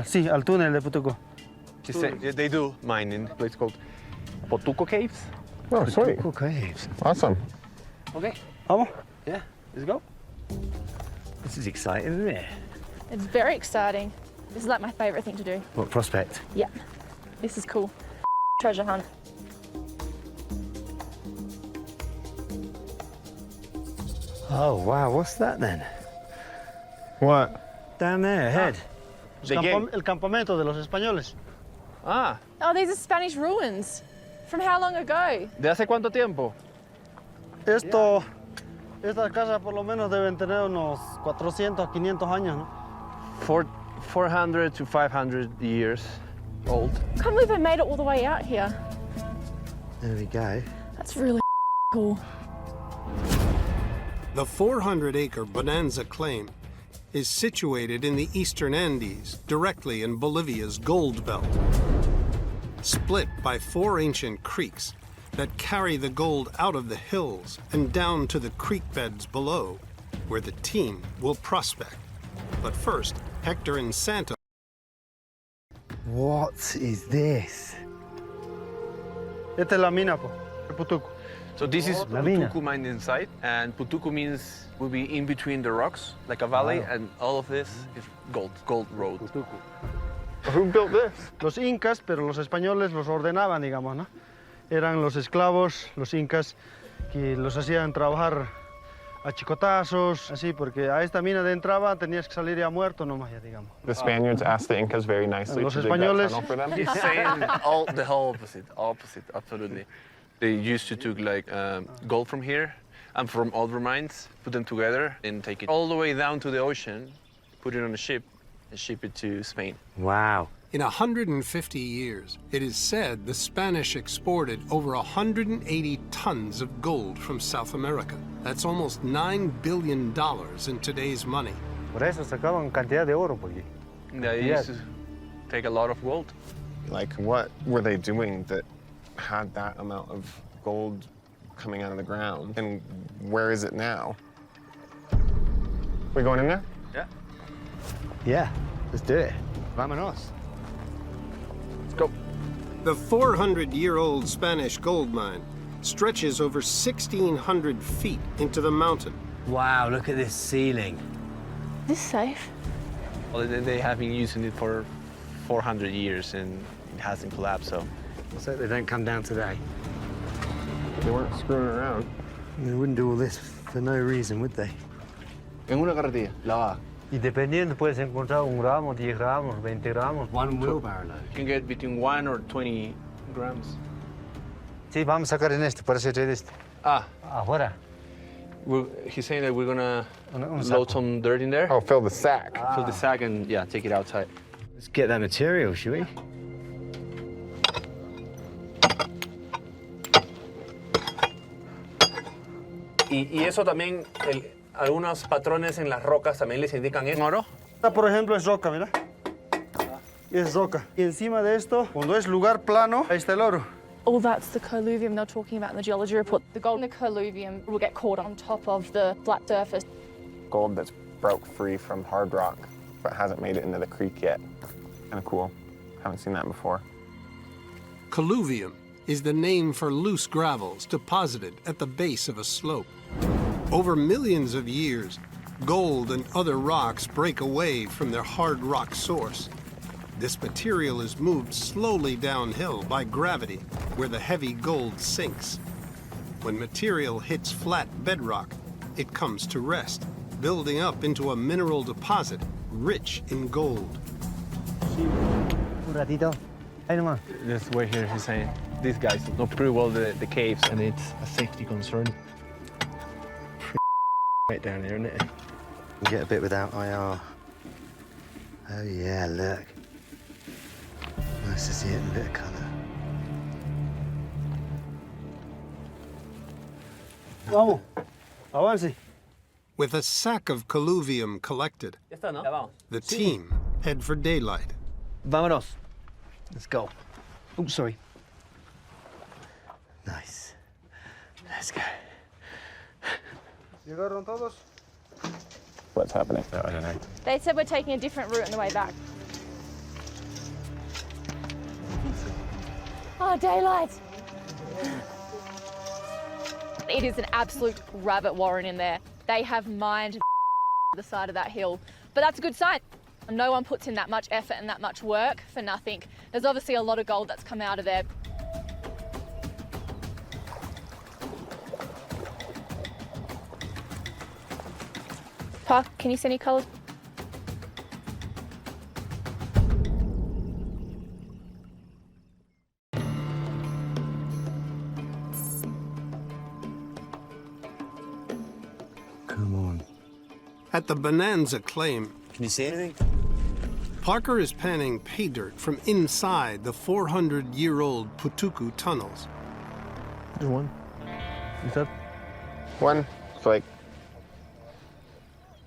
Sí, al túnel de Putuco. They do mining, a place called Potuco Caves. Oh, sweet. Putuco Caves. Awesome. Okay. Vamos? Yeah, let's go. This is exciting, isn't it? It's very exciting. This is like my favorite thing to do. What prospect? Yeah, this is cool. Treasure hunt. Oh, wow, what's that then? What? Down there, ahead. El campamento de los españoles. Ah, Oh, these are Spanish ruins. From how long ago? ¿de hace cuánto tiempo? Estas casas por lo menos deben tener unos 400 a 500 años, ¿no? 400 to 500 years old. Can't believe they made it all the way out here. There we go. That's really cool. The 400-acre Bonanza claim is situated in the eastern Andes, directly in Bolivia's gold belt. Split by 4 ancient creeks that carry the gold out of the hills and down to the creek beds below, where the team will prospect. But first, Hector and Santa. What is this? Esta es la mina, Putuco. So this is La mina. Putuco mining site, and Putuco means will be in between the rocks, like a valley, and all of this is gold road. Putuco. Who built this? Los incas, pero los españoles los ordenaban, digamos, ¿no? Eran los esclavos, los incas, que los hacían trabajar a chicotazos, así, porque a esta mina de entraba tenías que salir ya muerto nomás, ya digamos. The Spaniards asked the Incas very nicely Los to dig that españoles. tunnel for them. He's saying the whole opposite, absolutely. They used to took like gold from here and from other mines, put them together and take it all the way down to the ocean, put it on a ship and ship it to Spain. Wow. In 150 years, it is said the Spanish exported over 180 tons of gold from South America. That's almost $9 billion in today's money. Por eso sacaban cantidad de oro, porque. They used to take a lot of gold. Like, what were they doing that had that amount of gold coming out of the ground? And where is it now? We going in there? Yeah. Yeah, let's do it. Vámonos. Let's go. The 400-year-old Spanish gold mine stretches over 1,600 feet into the mountain. Wow, look at this ceiling. Is this safe? Well, they have been using it for 400 years and it hasn't collapsed, so. Let's hope they don't come down today. They weren't screwing around. They wouldn't do all this for no reason, would they? En una carretilla, lavada. Y dependiendo, puedes encontrar 1 gramo, 10 gramos, 20 gramos. One wheelbarrow load. You can get between 1 or 20 grams. Sí, vamos a sacar en este, para hacer este. Ah. Afuera. He's saying that we're gonna Un load some dirt in there. Oh, fill the sack. Fill the sack and, yeah, take it outside. Let's get that material, shall we? Y eso también, algunos patrones en las rocas también les indican eso. ¿Oro? Esta, por ejemplo, es roca, mira. Es roca. Y encima de esto, cuando es lugar plano, ahí está el oro. Oh, that's the colluvium they're talking about in the geology report. The gold in the colluvium will get caught on top of the flat surface. Gold that's broke free from hard rock, but hasn't made it into the creek yet. Kind of cool. Haven't seen that before. Colluvium is the name for loose gravels deposited at the base of a slope. Over millions of years, gold and other rocks break away from their hard rock source. This material is moved slowly downhill by gravity, where the heavy gold sinks. When material hits flat bedrock, it comes to rest, building up into a mineral deposit rich in gold. Un ratito. Ahí nomás. This way here, he's saying, these guys know pretty well the caves. And it's a safety concern. Right down there, isn't it? Get a bit without IR. Oh yeah, look. Nice to see it in a bit of colour. Vamos. Avance. With a sack of colluvium collected, the team head for daylight. Vámonos. Let's go. Oh, sorry. Nice. Let's go. ¿Llegaron todos? What's happening? I don't know. They said we're taking a different route on the way back. Oh, daylight. It is an absolute rabbit warren in there. They have mined the side of that hill, but that's a good sign. No one puts in that much effort and that much work for nothing. There's obviously a lot of gold that's come out of there. Pa, can you see any colours? Come on. At the Bonanza claim, can you see anything? Parker is panning pay dirt from inside the 400-year-old Putuku tunnels. There's one. Is that? One. It's like...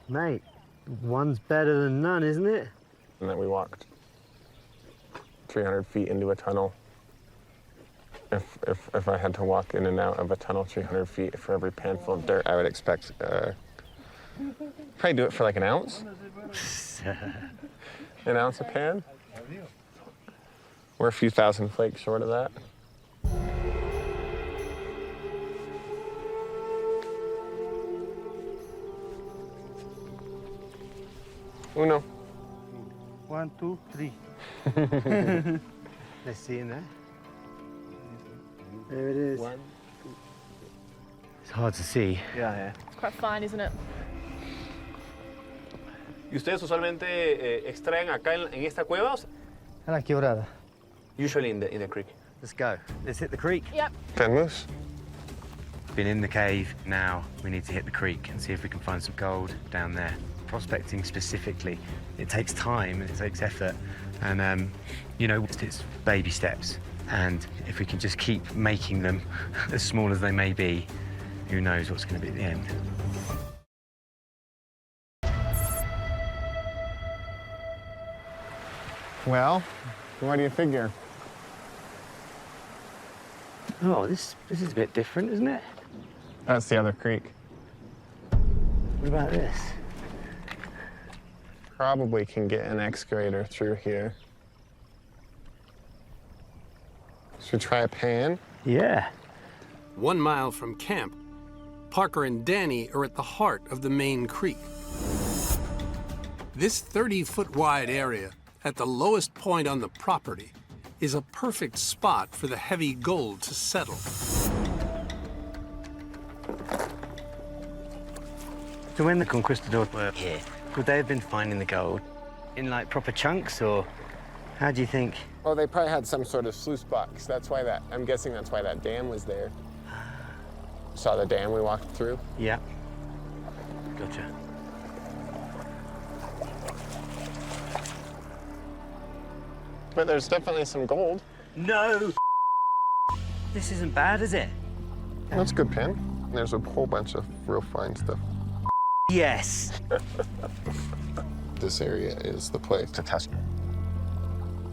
Mate, one's better than none, isn't it? And then we walked 300 feet into a tunnel. If I had to walk in and out of a tunnel 300 feet for every panful of dirt, I would expect probably do it for like an ounce. An ounce a pan. We're a few thousand flakes short of that. Uno. 1, 2, 3. Let's see in there. There it is. 1, 2. It's hard to see. Yeah. It's quite fine, isn't it? ¿Y ustedes usualmente extraen acá en esta cueva? A la quebrada. Usually in the creek. Let's go. Let's hit the creek. Yep. Penmoose. Been in the cave, now we need to hit the creek and see if we can find some gold down there. Prospecting specifically, it takes time and it takes effort, and you know, it's baby steps, and if we can just keep making them as small as they may be, who knows what's going to be at the end. Well, what do you figure? Oh, this is a bit different, isn't it? That's the other creek. What about this? Probably can get an excavator through here. Should we try a pan? Yeah. 1 mile from camp, Parker and Danny are at the heart of the main creek. This 30-foot wide area at the lowest point on the property is a perfect spot for the heavy gold to settle. So when the conquistadors were here, could they have been finding the gold in like proper chunks, or how do you think? Oh, they probably had some sort of sluice box. That's why I'm guessing that's why that dam was there. Saw the dam we walked through? Yeah. Gotcha. But there's definitely some gold. No! This isn't bad, is it? That's a good pan. There's a whole bunch of real fine stuff. Yes! This area is the place to test.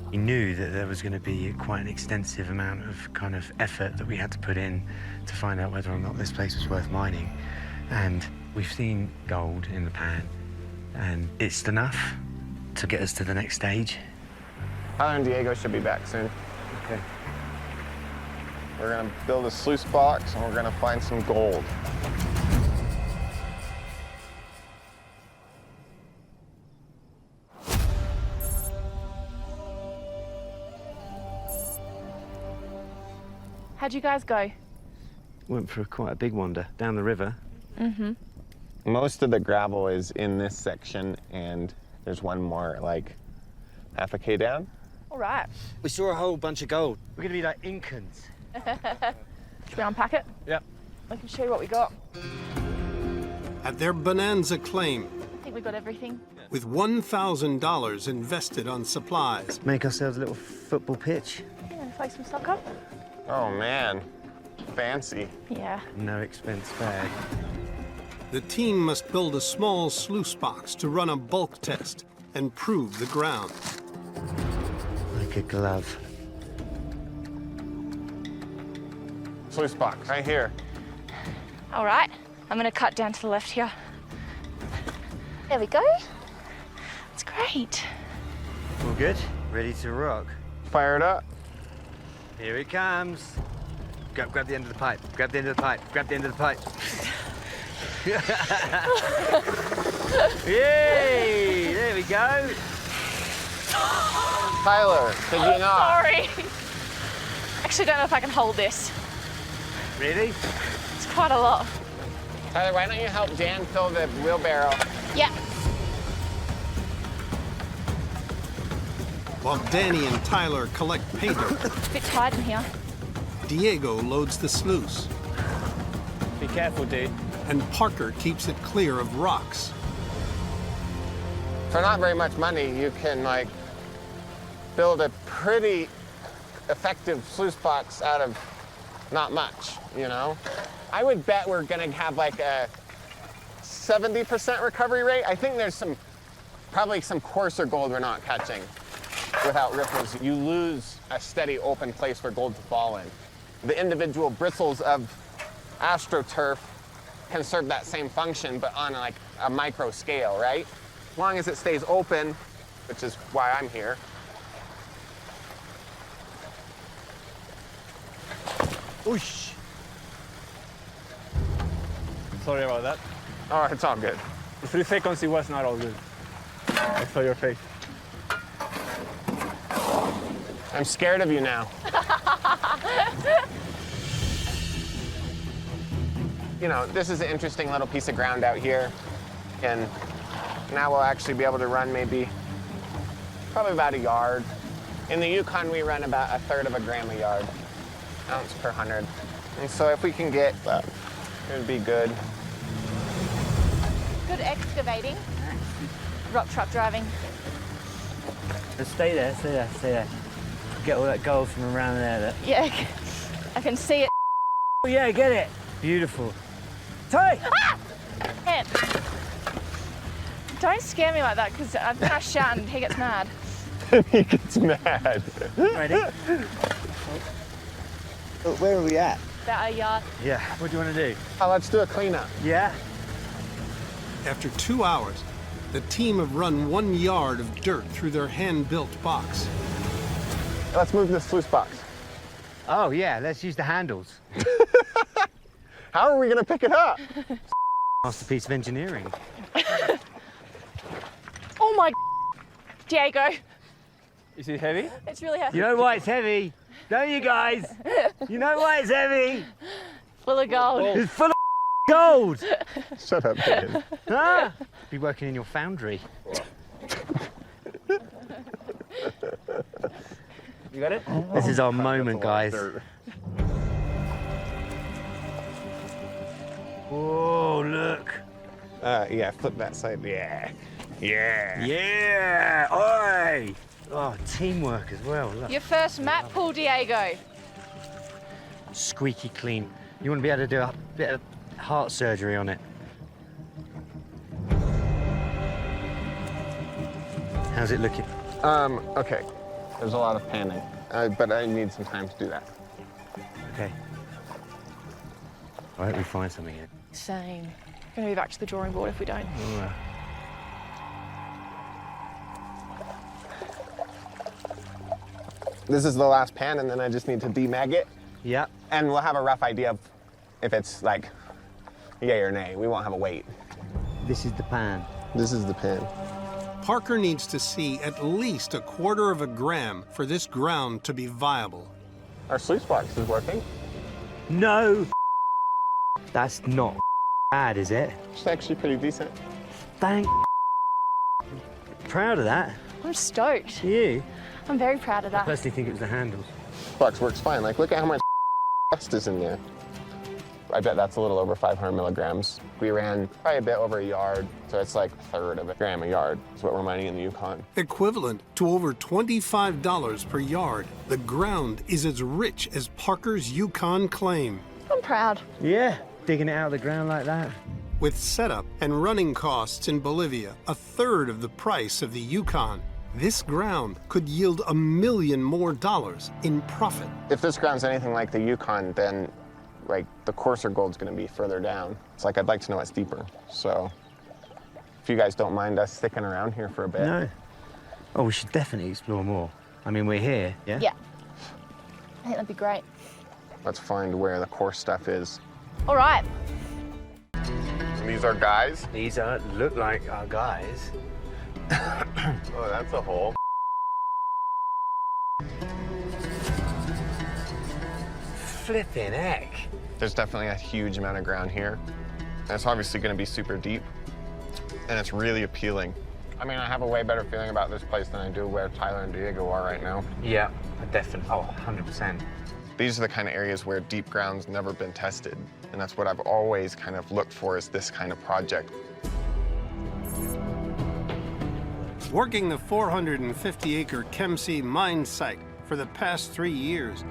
We knew that there was going to be quite an extensive amount of kind of effort that we had to put in to find out whether or not this place was worth mining. And we've seen gold in the pan, and it's enough to get us to the next stage. Tyler and Diego should be back soon. Okay. We're gonna build a sluice box and we're gonna find some gold. How'd you guys go? Went for quite a big wander down the river. Mm-hmm. Most of the gravel is in this section, and there's one more, like, half a K down. All right. We saw a whole bunch of gold. We're gonna be like Incans. Should we unpack it? Yep. I can show you what we got. At their Bonanza claim, I think we got everything. with $1,000 invested on supplies, Make ourselves a little football pitch. Yeah, and play some soccer. Oh, man. Fancy. Yeah. No expense spared. the team must build a small sluice box to run a bulk test and prove the ground. Like a glove. Sluice box, right here. All right, I'm gonna cut down to the left here. There we go. It's great. All good? Ready to rock? Fire it up. Here it comes. Grab the end of the pipe. Grab the end of the pipe. Grab the end of the pipe. Yay! There we go. Tyler, did you not? Sorry. Actually, don't know if I can hold this. Really? It's quite a lot. Tyler, why don't you help Dan fill the wheelbarrow? Yeah. While Danny and Tyler collect paint, A bit tight in here. Diego loads the sluice. Be careful, dude. And Parker keeps it clear of rocks. For not very much money, you can like build a pretty effective sluice box out of not much, you know? I would bet we're gonna have like a 70% recovery rate. I think there's probably some coarser gold we're not catching without ripples. You lose a steady open place for gold to fall in. The individual bristles of AstroTurf can serve that same function, but on like a micro scale, right? As long as it stays open, which is why I'm here. Oosh. Sorry about that. Oh, it's all good. For 3 seconds, it was not all good. I saw your face. I'm scared of you now. You know, this is an interesting little piece of ground out here. And now we'll actually be able to run probably about a yard. In the Yukon, we run about 1/3 of a gram a yard, ounce per 100. And so if we can get that, it would be good. Good excavating. Rock truck driving. Just stay there, stay there, stay there. Get all that gold from around there. Yeah, I can see it. Oh yeah, get it. Beautiful. Ty! Ah! Man. Don't scare me like that, because I think I shout and he gets mad. He gets mad. Ready? Where are we at? About a yard. Yeah, what do you want to do? Oh, let's do a cleanup. Yeah? After 2 hours, the team have run 1 yard of dirt through their hand-built box. Let's move this sluice box. Oh yeah, let's use the handles. How are we gonna pick it up? Masterpiece of engineering. Oh my Diego. Is it heavy? It's really heavy. You know why it's heavy? Don't you guys? You know why it's heavy? Full of gold. It's full of gold. Shut up, Dan. Huh? Be working in your foundry. You got it? This is our moment, guys. Whoa, look. Yeah, flip that side. Yeah. Yeah. Yeah. Oi. Oh, teamwork as well. Look. Your first mat pull, Diego. Squeaky clean. You want to be able to do a bit of heart surgery on it. How's it looking? Okay. There's a lot of panning, but I need some time to do that. Okay. I hope we find something here. Same. Gonna be back to the drawing board if we don't. This is the last pan, and then I just need to demag it. Yeah. And we'll have a rough idea of if it's like yay or nay. We won't have a weight. This is the pan. This is the pan. Parker needs to see at least 1/4 of a gram for this ground to be viable. Our sluice box is working. No. That's not bad, is it? It's actually pretty decent. Thank. Proud of that. I'm stoked. You? I'm very proud of I that. personally think it was the handles. Box works fine. Like, look at how much dust is in there. I bet that's a little over 500 milligrams. We ran probably a bit over a yard, so it's like 1/3 of a gram a yard. That's what we're mining in the Yukon. Equivalent to over $25 per yard. The ground is as rich as Parker's Yukon claim. I'm proud. Yeah, digging it out of the ground like that. With setup and running costs in Bolivia a third of the price of the Yukon, this ground could yield $1 million more in profit. If this ground's anything like the Yukon, then like the coarser gold's gonna be further down. It's like I'd like to know what's deeper. So if you guys don't mind us sticking around here for a bit. No. Oh, we should definitely explore more. I mean, we're here, yeah? Yeah. I think that'd be great. Let's find where the coarse stuff is. All right. And these are guys? These look like our guys. Oh, that's a hole. Flipping heck. There's definitely a huge amount of ground here. And it's obviously gonna be super deep. And it's really appealing. I mean, I have a way better feeling about this place than I do where Tyler and Diego are right now. Yeah, definitely. Oh, 100%. These are the kind of areas where deep ground's never been tested. And that's what I've always kind of looked for, is this kind of project. Working the 450-acre Kemsi mine site for the past 3 years,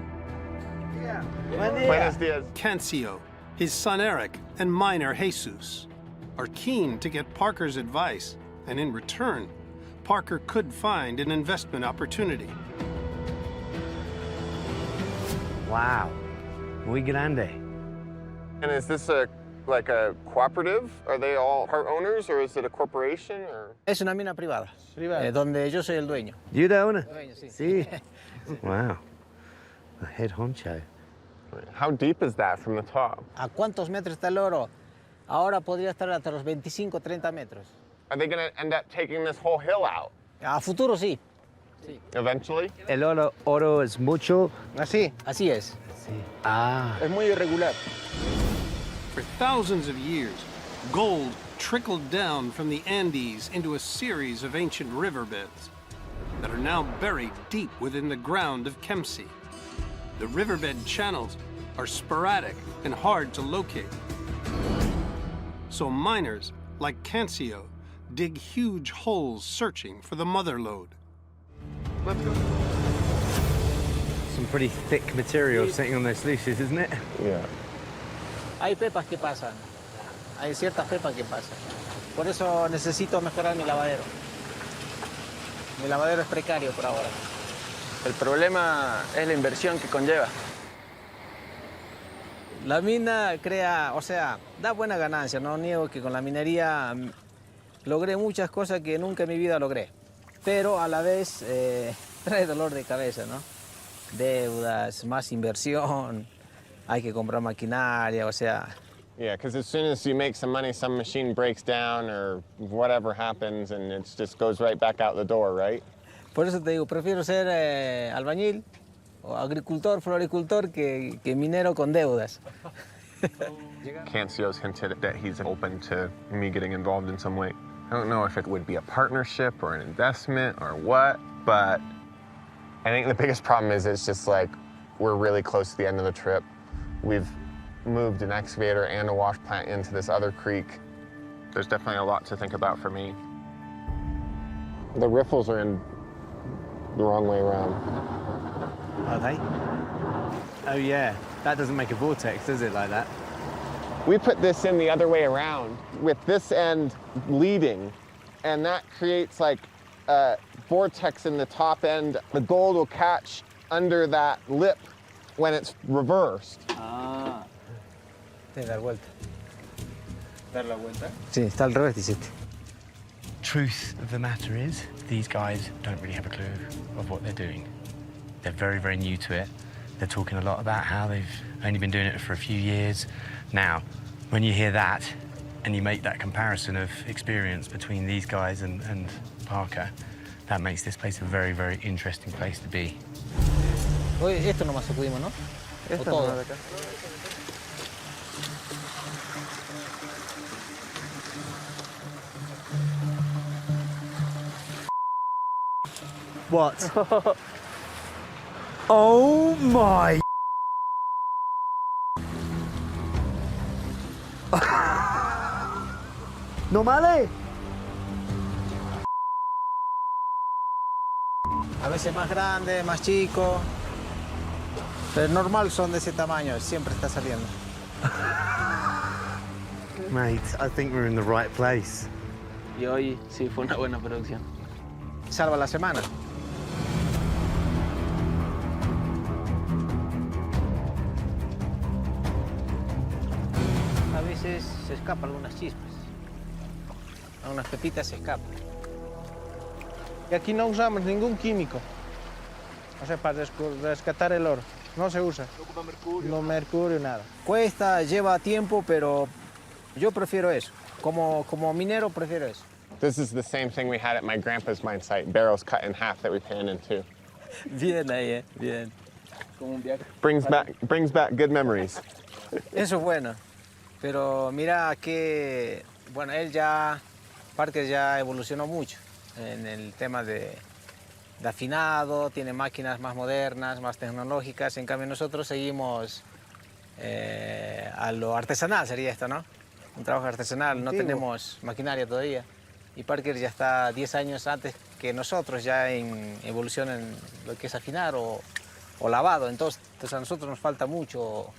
Buenos dias. Cancio, his son Eric, and miner Jesus are keen to get Parker's advice, and in return, Parker could find an investment opportunity. Wow, muy grande. And is this like a cooperative? Are they all part owners, or is it a corporation? Or? Es una mina privada, donde yo soy el dueño. You the owner? Dueño, sí. Sí. Wow, a head honcho. How deep is that from the top? ¿A cuántos metros está el oro? Ahora podría estar hasta los 25, 30 metros. Are they going to end up taking this whole hill out? A futuro sí. Eventually? El oro es mucho. Así es. Sí. Ah. Es muy irregular. For thousands of years, gold trickled down from the Andes into a series of ancient riverbeds that are now buried deep within the ground of Kemsi. The riverbed channels are sporadic and hard to locate. So miners, like Cancio, dig huge holes searching for the mother lode. Let's go. Some pretty thick material sitting on those sluices, isn't it? Yeah. Hay pepas que pasan. Hay ciertas pepas que pasan. Por eso necesito mejorar mi lavadero. Mi lavadero es precario por ahora. El problema es la inversión que conlleva. La mina crea, o sea, da buena ganancia. No niego que con la minería logré muchas cosas que nunca en mi vida logré. Pero a la vez trae dolor de cabeza, ¿no? Deudas, más inversión, hay que comprar maquinaria, o sea... Yeah, because as soon as you make some money, some machine breaks down or whatever happens and it just goes right back out the door, right? Por eso te digo, prefiero ser albañil o agricultor, floricultor que minero con deudas. Cancio's hinted that he's open to me getting involved in some way. I don't know if it would be a partnership or an investment or what, but I think the biggest problem is it's just like we're really close to the end of the trip. We've moved an excavator and a wash plant into this other creek. There's definitely a lot to think about for me. The riffles are in the wrong way around. Are they? Oh yeah, that doesn't make a vortex, does it, like that? We put this in the other way around with this end leading, and that creates like a vortex in the top end. The gold will catch under that lip when it's reversed. Ah. Tienes que dar vuelta. ¿Dar la vuelta? Sí, está al revés, 17. Truth of the matter is, these guys don't really have a clue of what they're doing. They're very, very new to it. They're talking a lot about how they've only been doing it for a few years. Now, when you hear that and you make that comparison of experience between these guys and Parker, that makes this place a very, very interesting place to be. Oye, esto nomás sacudimos, ¿no? Esta todo. no de acá. What? Oh my! ¡No male! A veces más grande, más chico. Pero normal son de ese tamaño, siempre está saliendo. Mate, I think we're in the right place. Y hoy sí fue una buena producción. Salva la semana. A veces se escapan algunas chispas. Algunas pepitas se escapan. Y aquí no usamos ningún químico. O sea, para rescatar el oro. No se usa. No mercurio, nada. Cuesta, lleva tiempo, pero yo prefiero eso. Como minero prefiero eso. This is the same thing we had at my grandpa's mine site, barrels cut in half that we pan into. Bien ahí, bien. Brings back good memories. Eso es bueno. Pero mira que, bueno, Parker ya evolucionó mucho en el tema de afinado, tiene máquinas más modernas, más tecnológicas. En cambio nosotros seguimos a lo artesanal, sería esto, ¿no? Un trabajo artesanal, no tenemos maquinaria todavía. Y Parker ya está 10 años antes que nosotros ya en evolución en lo que es afinar o lavado. Entonces a nosotros nos falta mucho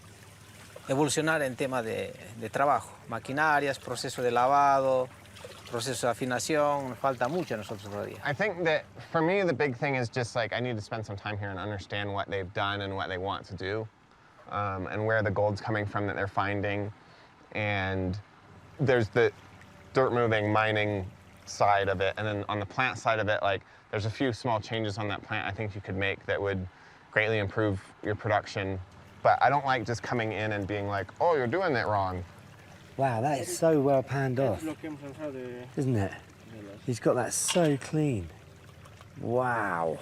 evolucionar en tema de trabajo. Maquinarias, proceso de lavado, proceso de afinación, nos falta mucho a nosotros todavía. I think that for me the big thing is just like I need to spend some time here and understand what they've done and what they want to do, and where the gold's coming from that they're finding. And there's the dirt moving, mining side of it, and then on the plant side of it, like there's a few small changes on that plant I think you could make that would greatly improve your production. But I don't like just coming in and being like, oh, you're doing it wrong. Wow, that is so well panned off, isn't it? He's got that so clean. Wow.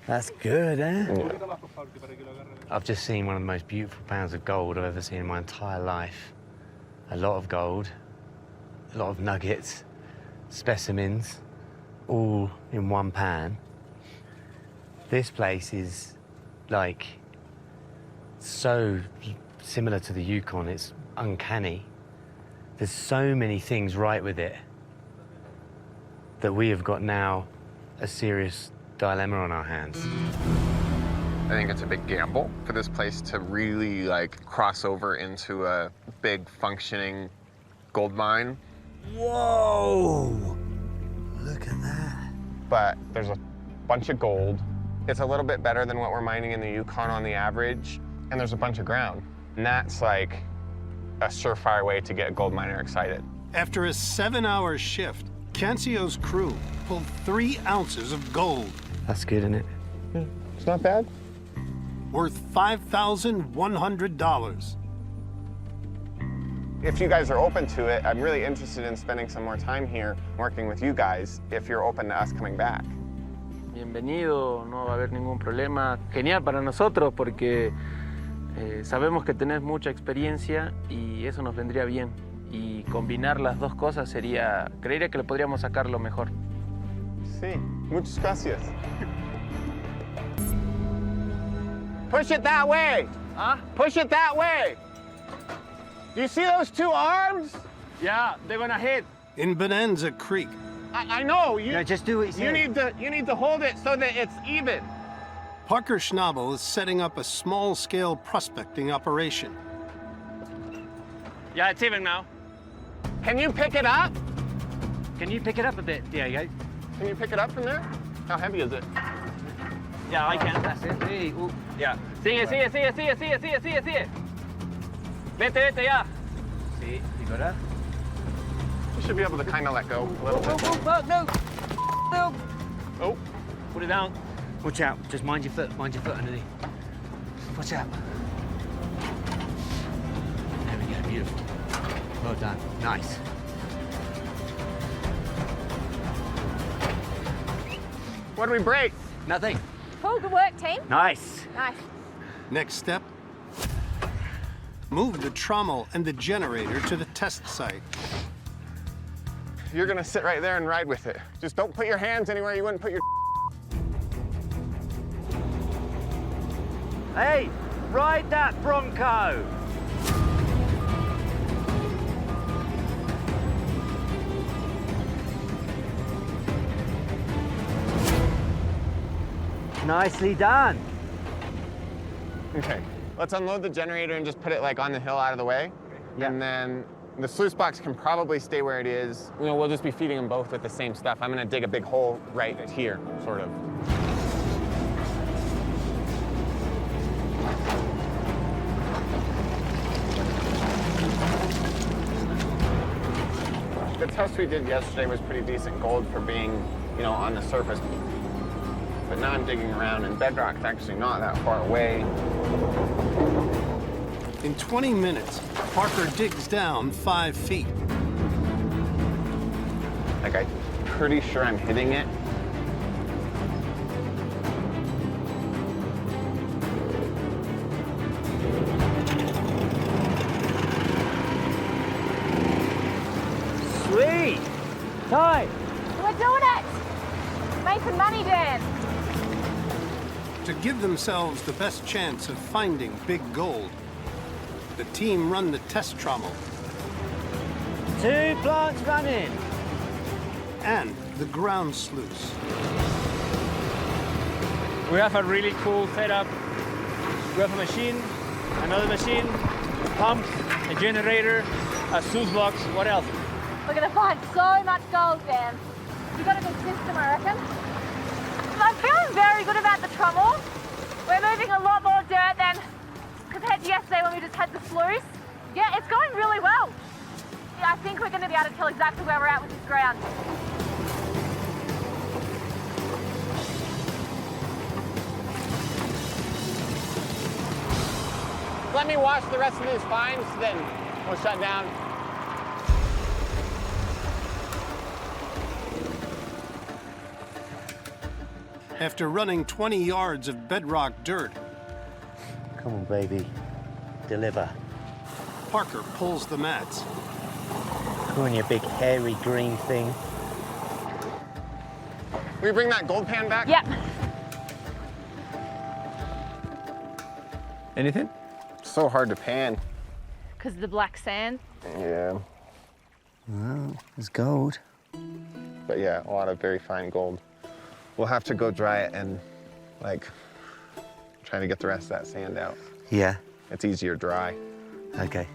That's good, eh? Yeah. I've just seen one of the most beautiful pounds of gold I've ever seen in my entire life. A lot of gold, a lot of nuggets, specimens, all in one pan. This place is like so similar to the Yukon, it's uncanny. There's so many things right with it that we have got now a serious dilemma on our hands. I think it's a big gamble for this place to really like cross over into a big functioning gold mine. Whoa! Look at that. But there's a bunch of gold. It's a little bit better than what we're mining in the Yukon on the average, and there's a bunch of ground. And that's like a surefire way to get a gold miner excited. After a 7-hour shift, Cancio's crew pulled 3 ounces of gold. That's good, isn't it? Yeah, it's not bad. Worth $5,100. If you guys are open to it, I'm really interested in spending some more time here working with you guys if you're open to us coming back. Bienvenido, no va a haber ningún problema. Genial para nosotros porque sabemos que tenés mucha experiencia y eso nos vendría bien. Y combinar las dos cosas creería que le podríamos sacar lo mejor. Sí, muchas gracias. Push it that way. Huh? Push it that way. Do you see those 2 arms? Yeah, they're gonna hit. In Bonanza Creek. I know. No, just do what he said. You need to hold it so that it's even. Parker Schnabel is setting up a small-scale prospecting operation. Yeah, it's even now. Can you pick it up? Can you pick it up a bit? There you go. Can you pick it up from there? How heavy is it? Yeah, I can. That's it. Hey, Yeah. Sigue. Vete, ya. Sí, you got that? You should be able to kind of let go a little bit. No. Oh. Put it down. Watch out, just mind your foot underneath. Watch out. There we go, beautiful. Well done, nice. What do we break? Nothing. Cool, good work, team. Nice. Nice. Next step, move the trommel and the generator to the test site. You're gonna sit right there and ride with it. Just don't put your hands anywhere you wouldn't put your. Hey, ride that Bronco. Nicely done. Okay, let's unload the generator and just put it like on the hill out of the way. Yeah. And then The sluice box can probably stay where it is. You know, we'll just be feeding them both with the same stuff. I'm gonna dig a big hole right here, sort of. The test we did yesterday was pretty decent gold for being, you know, on the surface. But now I'm digging around, and bedrock's actually not that far away. In 20 minutes, Parker digs down 5 feet. Like, I'm pretty sure I'm hitting it. Sweet! Ty! We're doing it! Making money, Dan! To give themselves the best chance of finding big gold, the team run the test trommel. 2 plants running. And the ground sluice. We have a really cool setup. We have a machine, another machine, pumps, a generator, a sluice box. What else? We're gonna find so much gold, Dan. We've got a good system, I reckon. I'm feeling very good about the trommel. We're moving a lot more dirt than compared to yesterday when we just had the sluice. Yeah, it's going really well. Yeah, I think we're going to be able to tell exactly where we're at with this ground. Let me wash the rest of these finds, then we'll shut down. After running 20 yards of bedrock dirt, Come on, baby. Deliver. Parker pulls the mats. Come on, you big hairy green thing. Will you bring that gold pan back? Yep. Anything? So hard to pan. Because of the black sand. Yeah. Well, it's gold. But yeah, a lot of very fine gold. We'll have to go dry it and, like, try to get the rest of that sand out. Yeah. It's easier dry. Okay.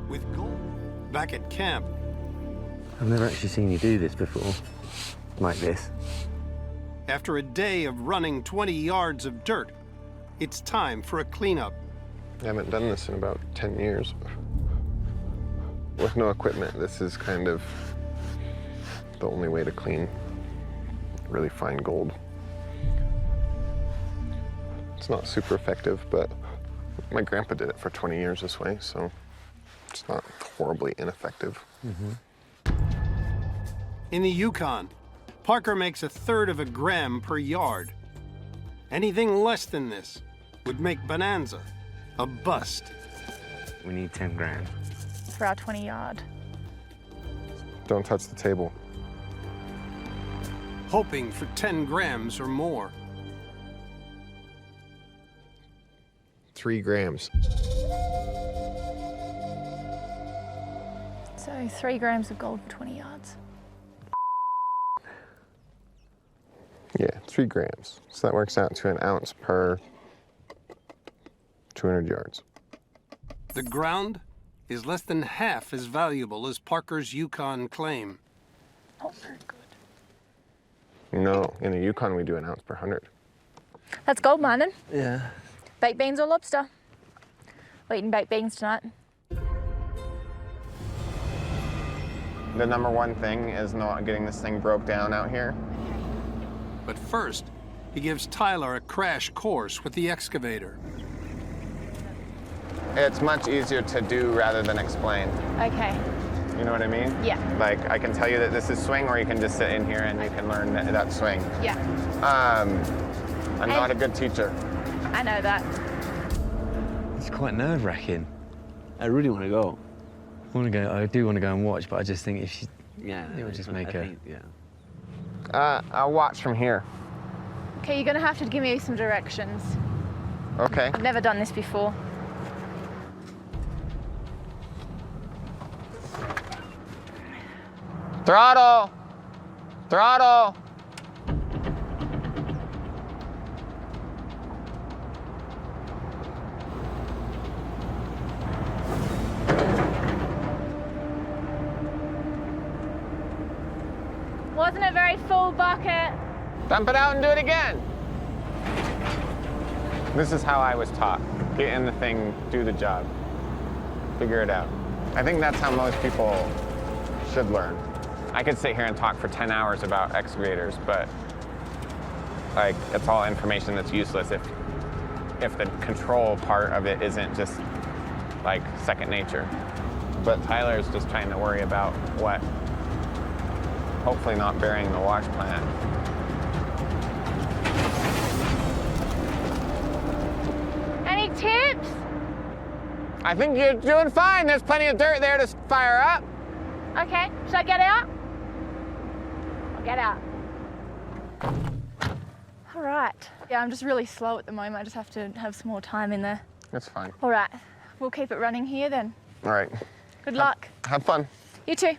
With gold back at camp, I've never actually seen you do this before, like this. after a day of running 20 yards of dirt, it's time for a cleanup. I haven't done this in about 10 years. With no equipment, this is kind of the only way to clean really fine gold. It's not super effective, but my grandpa did it for 20 years this way, so it's not horribly ineffective. In the Yukon, Parker makes 1/3 of a gram per yard. Anything less than this would make Bonanza a bust. We need 10 grand. For our 20-yard. Don't touch the table. Hoping for 10 grams or more. 3 grams. So 3 grams of gold for 20 yards. Yeah, 3 grams. So that works out to an ounce per 200 yards. The ground is less than half as valuable as Parker's Yukon claim. Not very good. No, in the Yukon we do an ounce per 100. That's gold mining. Yeah. Baked beans or lobster? We're eating baked beans tonight. The number one thing is not getting this thing broke down out here. But first, he gives Tyler a crash course with the excavator. It's much easier to do rather than explain. Okay. You know what I mean? Yeah. Like, I can tell you that this is swing, or you can just sit in here and you can learn that swing. Yeah. I'm not a good teacher. I know that. It's quite nerve-wracking. I really want to go. I do want to go and watch, but I just think if she, Yeah, it would just I make think, yeah. I'll watch from here. Okay, you're gonna have to give me some directions. Okay. I've never done this before. Throttle! Throttle! a very full bucket. Dump it out and do it again. This is how I was taught. Get in the thing, do the job. Figure it out. I think that's how most people should learn. I could sit here and talk for 10 hours about excavators, but like, it's all information that's useless if the control part of it isn't just like second nature. But Tyler's just trying to worry about what, hopefully not burying the wash plant. Any tips? I think you're doing fine. There's plenty of dirt there to fire up. Okay, should I get out? I'll get out. All right. Yeah, I'm just really slow at the moment. I just have to have some more time in there. That's fine. All right, we'll keep it running here then. All right. Good luck. Have fun. You too.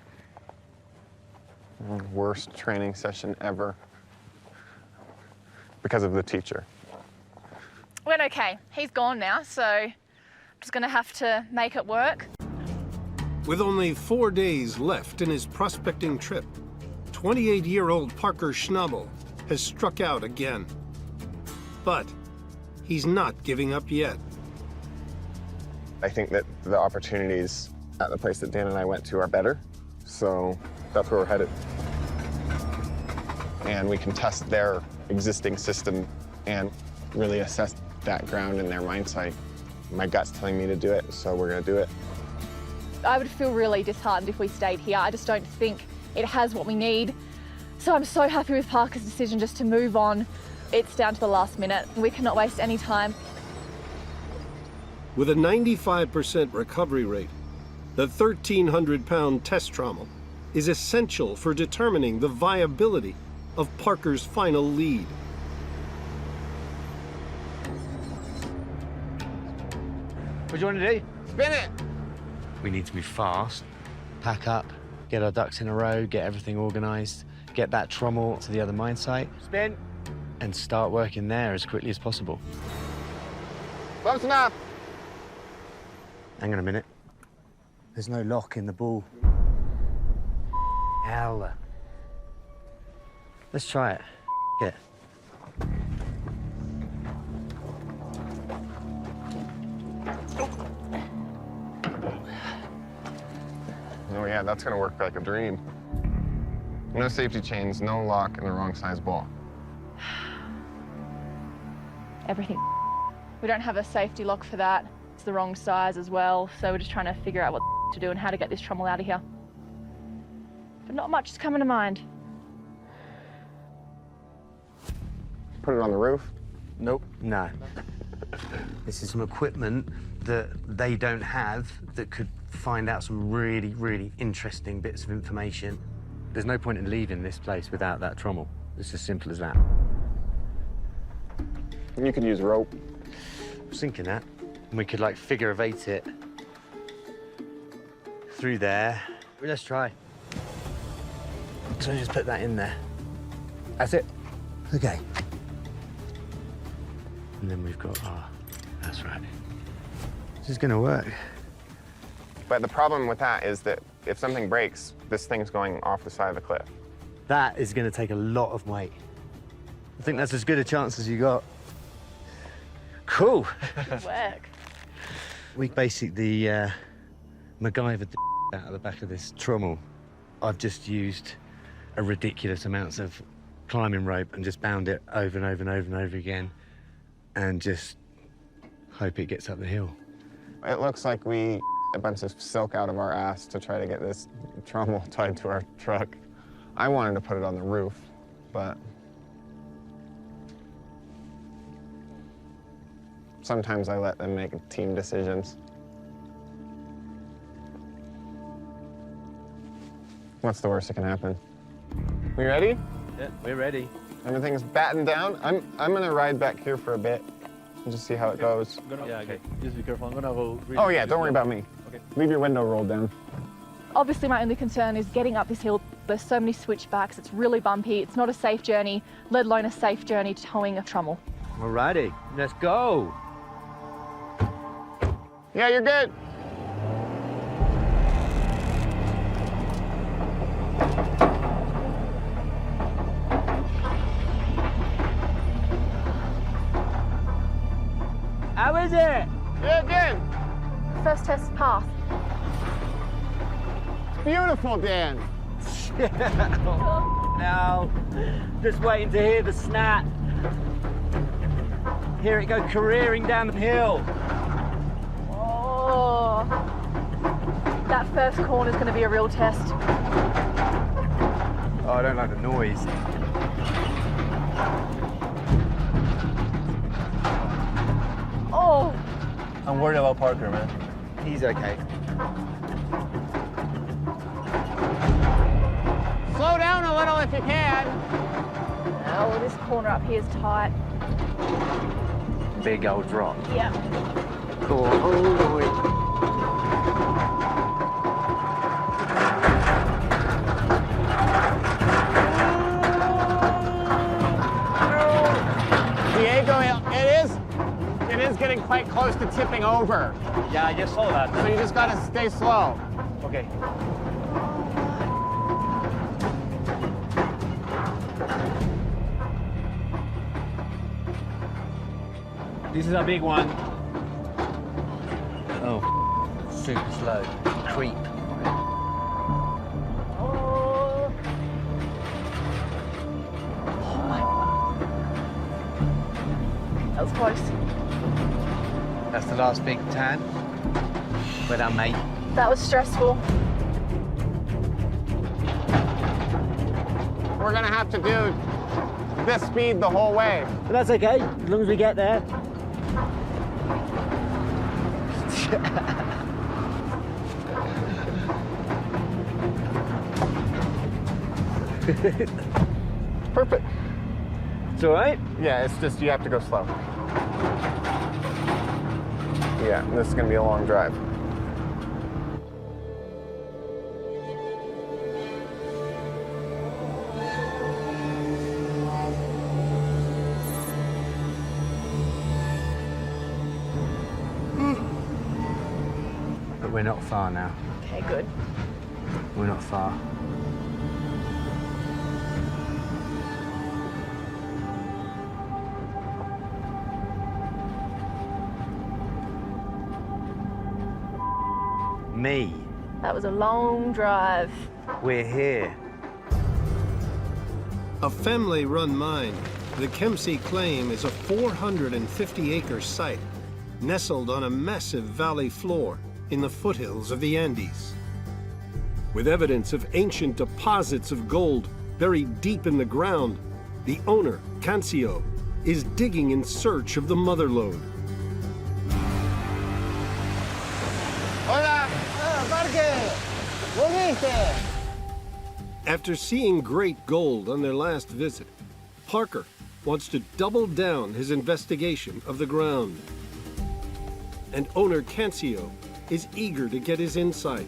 Worst training session ever because of the teacher. Went okay. He's gone now, so I'm just gonna have to make it work. With only 4 days left in his prospecting trip, 28-year-old Parker Schnabel has struck out again. But he's not giving up yet. I think that the opportunities at the place that Dan and I went to are better, so that's where we're headed. And we can test their existing system and really assess that ground in their mine site. My gut's telling me to do it, so we're gonna do it. I would feel really disheartened if we stayed here. I just don't think it has what we need. So I'm so happy with Parker's decision just to move on. It's down to the last minute. We cannot waste any time. With a 95% recovery rate, the 1,300-pound test trommel is essential for determining the viability of Parker's final lead. What do you want to do? Spin it! We need to be fast, pack up, get our ducks in a row, get everything organized, get that trommel to the other mine site. Spin. And start working there as quickly as possible. Close enough. Hang on a minute. There's no lock in the ball. Hell. Let's try it. Yeah. Oh yeah, that's gonna work like a dream. No safety chains, no lock, and the wrong size ball. Everything. We don't have a safety lock for that. It's the wrong size as well, so we're just trying to figure out what to do and how to get this trommel out of here. But not much is coming to mind. Put it on the roof? Nope. No. This is some equipment that they don't have that could find out some really, really interesting bits of information. There's no point in leaving this place without that trommel. It's as simple as that. You could use rope. I was thinking that. And we could, like, figure of eight it through there. Let's try. So just put that in there. That's it. Okay. And then we've got our... That's right. This is gonna work. But the problem with that is that if something breaks, this thing's going off the side of the cliff. That is gonna take a lot of weight. I think that's as good a chance as you got. Cool. Good work. We basically MacGyvered the out of the back of this trommel. I've just used a ridiculous amounts of climbing rope and just bound it over and over and over and over again and just hope it gets up the hill. It looks like we a bunch of silk out of our ass to try to get this trommel tied to our truck. I wanted to put it on the roof, but sometimes I let them make team decisions. What's the worst that can happen? We ready? Yeah, we're ready. Everything's battened down. I'm gonna ride back here for a bit and just see how it goes. Yeah, okay. Just be careful. I'm gonna go. Really Oh yeah, don't worry about me. Okay. Leave your window rolled down. Obviously, my only concern is getting up this hill. There's so many switchbacks. It's really bumpy. It's not a safe journey, let alone a safe journey to towing a trommel. Alrighty, let's go. Yeah, you're good. is it? Yeah, Dan. First test pass. Beautiful, Dan. No, just waiting to hear the snap. Hear it go careering down the hill. Oh, that first corner is going to be a real test. Oh, I don't like the noise. Oh. I'm worried about Parker, man. He's okay. Slow down a little if you can. Oh, this corner up here is tight. Big old drop. Yeah. Cool. Oh, Diego, it is getting quite close to tipping over. Yeah, I just saw that. So you just gotta stay slow. Okay. This is a big one. Oh, super slow. Creep. Oh. Oh my. That was close. That's the last big tan. Well done, mate. That was stressful. We're gonna have to do this speed the whole way. But that's okay, as long as we get there. Perfect. It's all right? Yeah, it's just you have to go slow. Yeah, this is gonna be a long drive. But we're not far now. Okay, good. We're not far. Me. That was a long drive. We're here. A family-run mine, the Kempsey Claim is a 450-acre site nestled on a massive valley floor in the foothills of the Andes. With evidence of ancient deposits of gold buried deep in the ground, the owner, Cancio, is digging in search of the mother lode. Hola! Parker! ¿Volviste? After seeing great gold on their last visit, Parker wants to double down his investigation of the ground. And owner Cancio is eager to get his insight,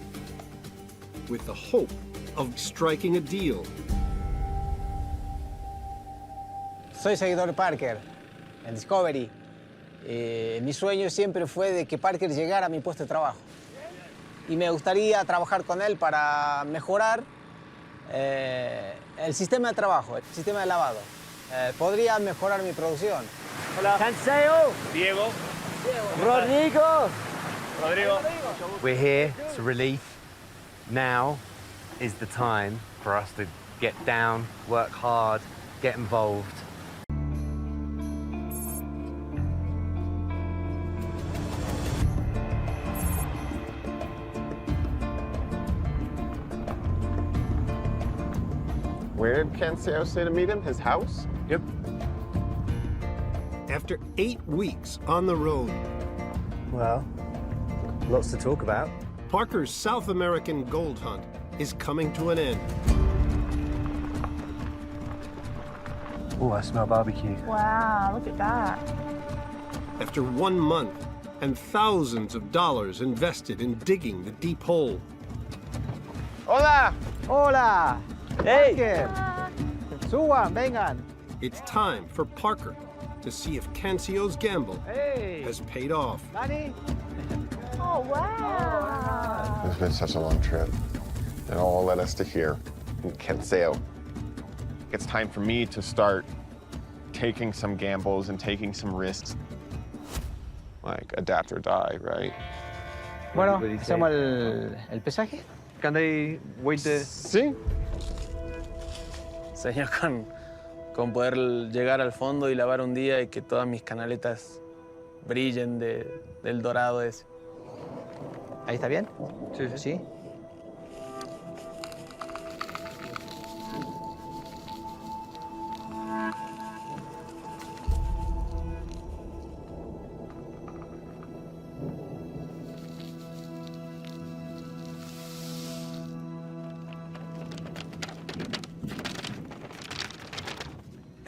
with the hope of striking a deal. Soy seguidor de Parker en Discovery. Mi sueño siempre fue de que Parker llegara a mi puesto de trabajo. Y me gustaría trabajar con él para mejorar el sistema de trabajo, el sistema de lavado. Podría mejorar mi producción. Hola. Canseo. Diego. Rodrigo. Rodrigo. We're here to relief. Now is the time for us to get down, work hard, get involved. Where did Cancio say to meet him? His house? Yep. After 8 weeks on the road, Well, lots to talk about. Parker's South American gold hunt is coming to an end. Oh, I smell barbecue. Wow, look at that. After 1 month and thousands of dollars invested in digging the deep hole, Hola! Hola. Hey. Parker. Suban, vengan. it's time for Parker to see if Cancio's gamble Hey. has paid off. Dani. Oh, wow. It's been such a long trip. It all led us to here, in Cancio. It's time for me to start taking some gambles and taking some risks. like adapt or die, right? Bueno, hacemos el pesaje. Can they weight the... Sí. Sueño con poder llegar al fondo y lavar un día y que todas mis canaletas brillen del dorado ese. ¿Ahí está bien? Sí, sí. ¿Sí?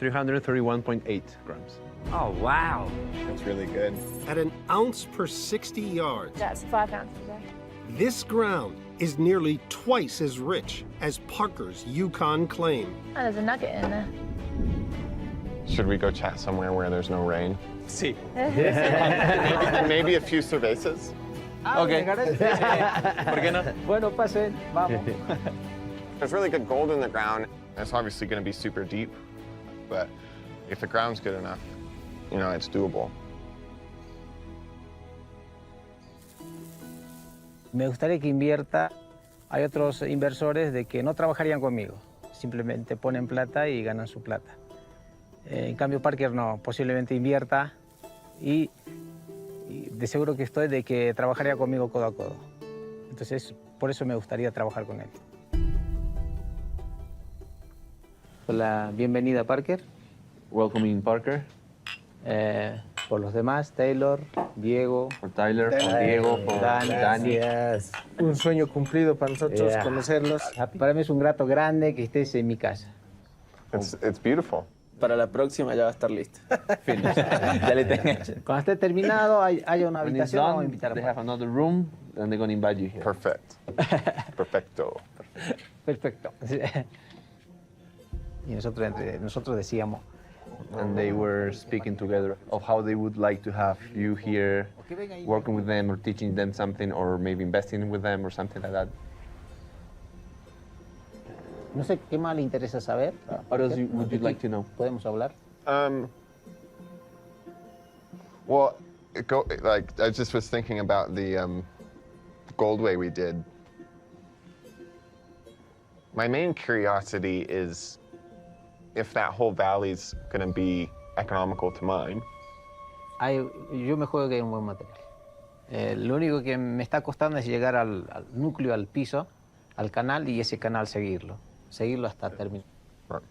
$331.8 grams. Oh, wow. That's really good. At an ounce per 60 yards, That's 5 ounces, eh? this ground is nearly twice as rich as Parker's Yukon claim. Oh, there's a nugget in there. Should we go chat somewhere where there's no rain? Sí. Maybe a few cervezas? Okay. ¿Por qué no? Bueno, pasen, vamos. There's really good gold in the ground. It's obviously going to be super deep, but if the ground's good enough, you know, it's doable. Me gustaría que invierta. Hay otros inversores de que no trabajarían conmigo. Simplemente ponen plata y ganan su plata. En cambio, Parker no. Posiblemente invierta y de seguro que estoy de que trabajaría conmigo codo a codo. Entonces, por eso me gustaría trabajar con él. Hola, bienvenida, Parker. Welcoming Parker. Por los demás, Taylor, Diego. For Tyler, for Diego, for Danny. Un sueño cumplido para nosotros conocerlos. Para mí es un grato grande que estés en mi casa. It's beautiful. Para la próxima ya va a estar listo. Ya le tengo. Cuando esté terminado, haya una When it's habitación, vamos a done, invitar a they Parker. have another room, and they're going to invite you here. Perfect. Perfecto. Perfecto. Y nosotros decíamos. And they were speaking together of how they would like to have you here, working with them or teaching them something, or maybe investing with them or something like that. No sé qué más le interesa saber. What else would you like to know? ¿Podemos hablar? Well, I just was thinking about the gold way we did. My main curiosity is if that whole valley's going to be economical to mine. Yo me juego que hay un buen material. Lo único que me está costando es llegar al núcleo, al piso, al canal y ese canal seguirlo hasta terminar. Right.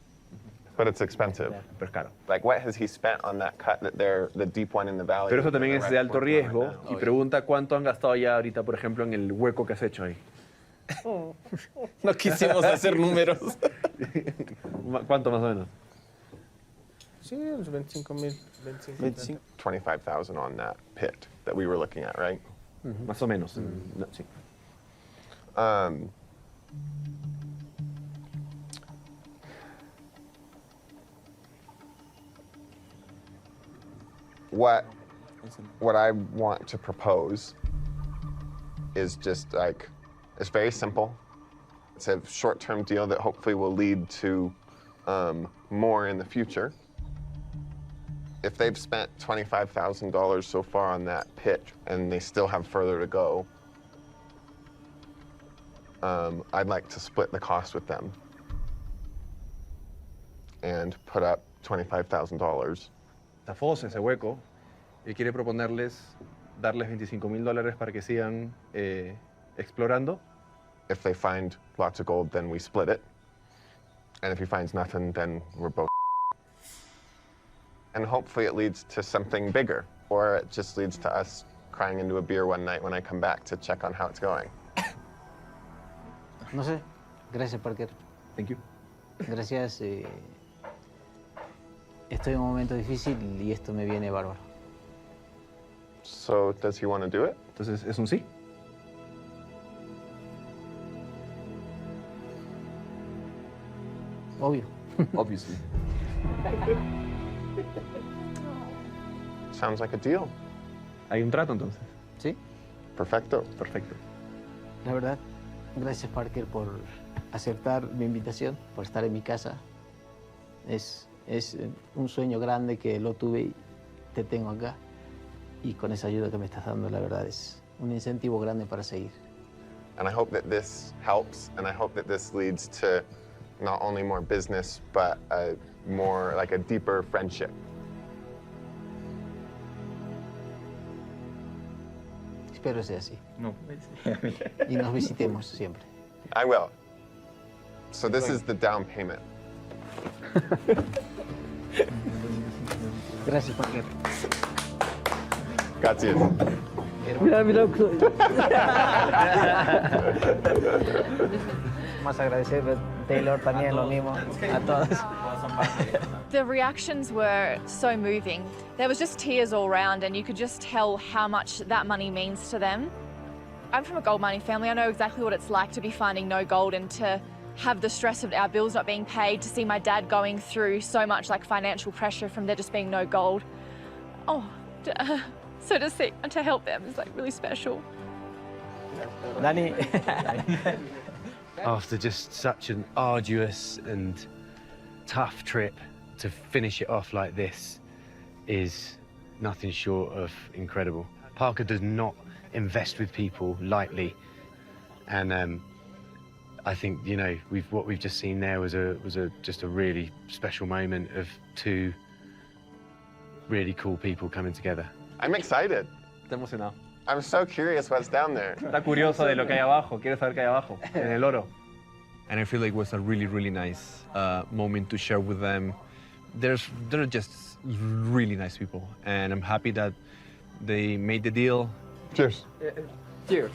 But it's expensive. Pero caro. Like, what has he spent on that cut the deep one in the valley? Pero eso también es de alto riesgo Right y pregunta cuánto han gastado ya ahorita, por ejemplo, en el hueco que has hecho ahí. No quisimos hacer números. ¿Cuánto más o menos? Sí, unos 25,000. 25,000 on that pit that we were looking at, right? Más o menos. No, sí. What I want to propose is just like, it's very simple. It's a short-term deal that hopefully will lead to more in the future. If they've spent $25,000 so far on that pit and they still have further to go, I'd like to split the cost with them and put up $25,000. Esa fosa, ese hueco, y quiere proponerles darles $25,000 para que sigan explorando. If they find lots of gold, then we split it. And if he finds nothing, then we're both. And hopefully it leads to something bigger, or it just leads to us crying into a beer one night when I come back to check on how it's going. No sé. Gracias, Parker. Thank you. Gracias. Estoy en un momento difícil y esto me viene bárbaro. So does he want to do it? Entonces, ¿es un sí? Obvio. Obviously. Sounds like a deal. Hay un trato entonces. Sí. Perfecto. Perfecto. La verdad, gracias, Parker, por aceptar mi invitación, por estar en mi casa. Es un sueño grande que lo tuve y te tengo acá. Y con esa ayuda que me estás dando, la verdad, es un incentivo grande para seguir. And I hope that this helps, and I hope that this leads to not only more business, but more like a deeper friendship. Espero sea así. No. Y nos visitemos siempre. I will. So this is the down payment. Gracias, Parker. Gracias. Mira, mira. Más agradecer a Taylor también lo mismo a todos. The reactions were so moving. There was just tears all around, and you could just tell how much that money means to them. I'm from a gold mining family. I know exactly what it's like to be finding no gold and to have the stress of our bills not being paid, to see my dad going through so much like financial pressure from there just being no gold. Oh, so to see and to help them is like really special. Danny. After just such an arduous and tough trip, to finish it off like this is nothing short of incredible. Parker does not invest with people lightly, and I think, you know, what we've just seen there was just a really special moment of two really cool people coming together. I'm excited. Está emocionado. I'm so curious what's down there. Está curioso de lo que hay abajo. Quiere saber qué hay abajo, en el oro. And I feel like it was a really, really nice moment to share with them. They're just really nice people, and I'm happy that they made the deal. Cheers. Cheers.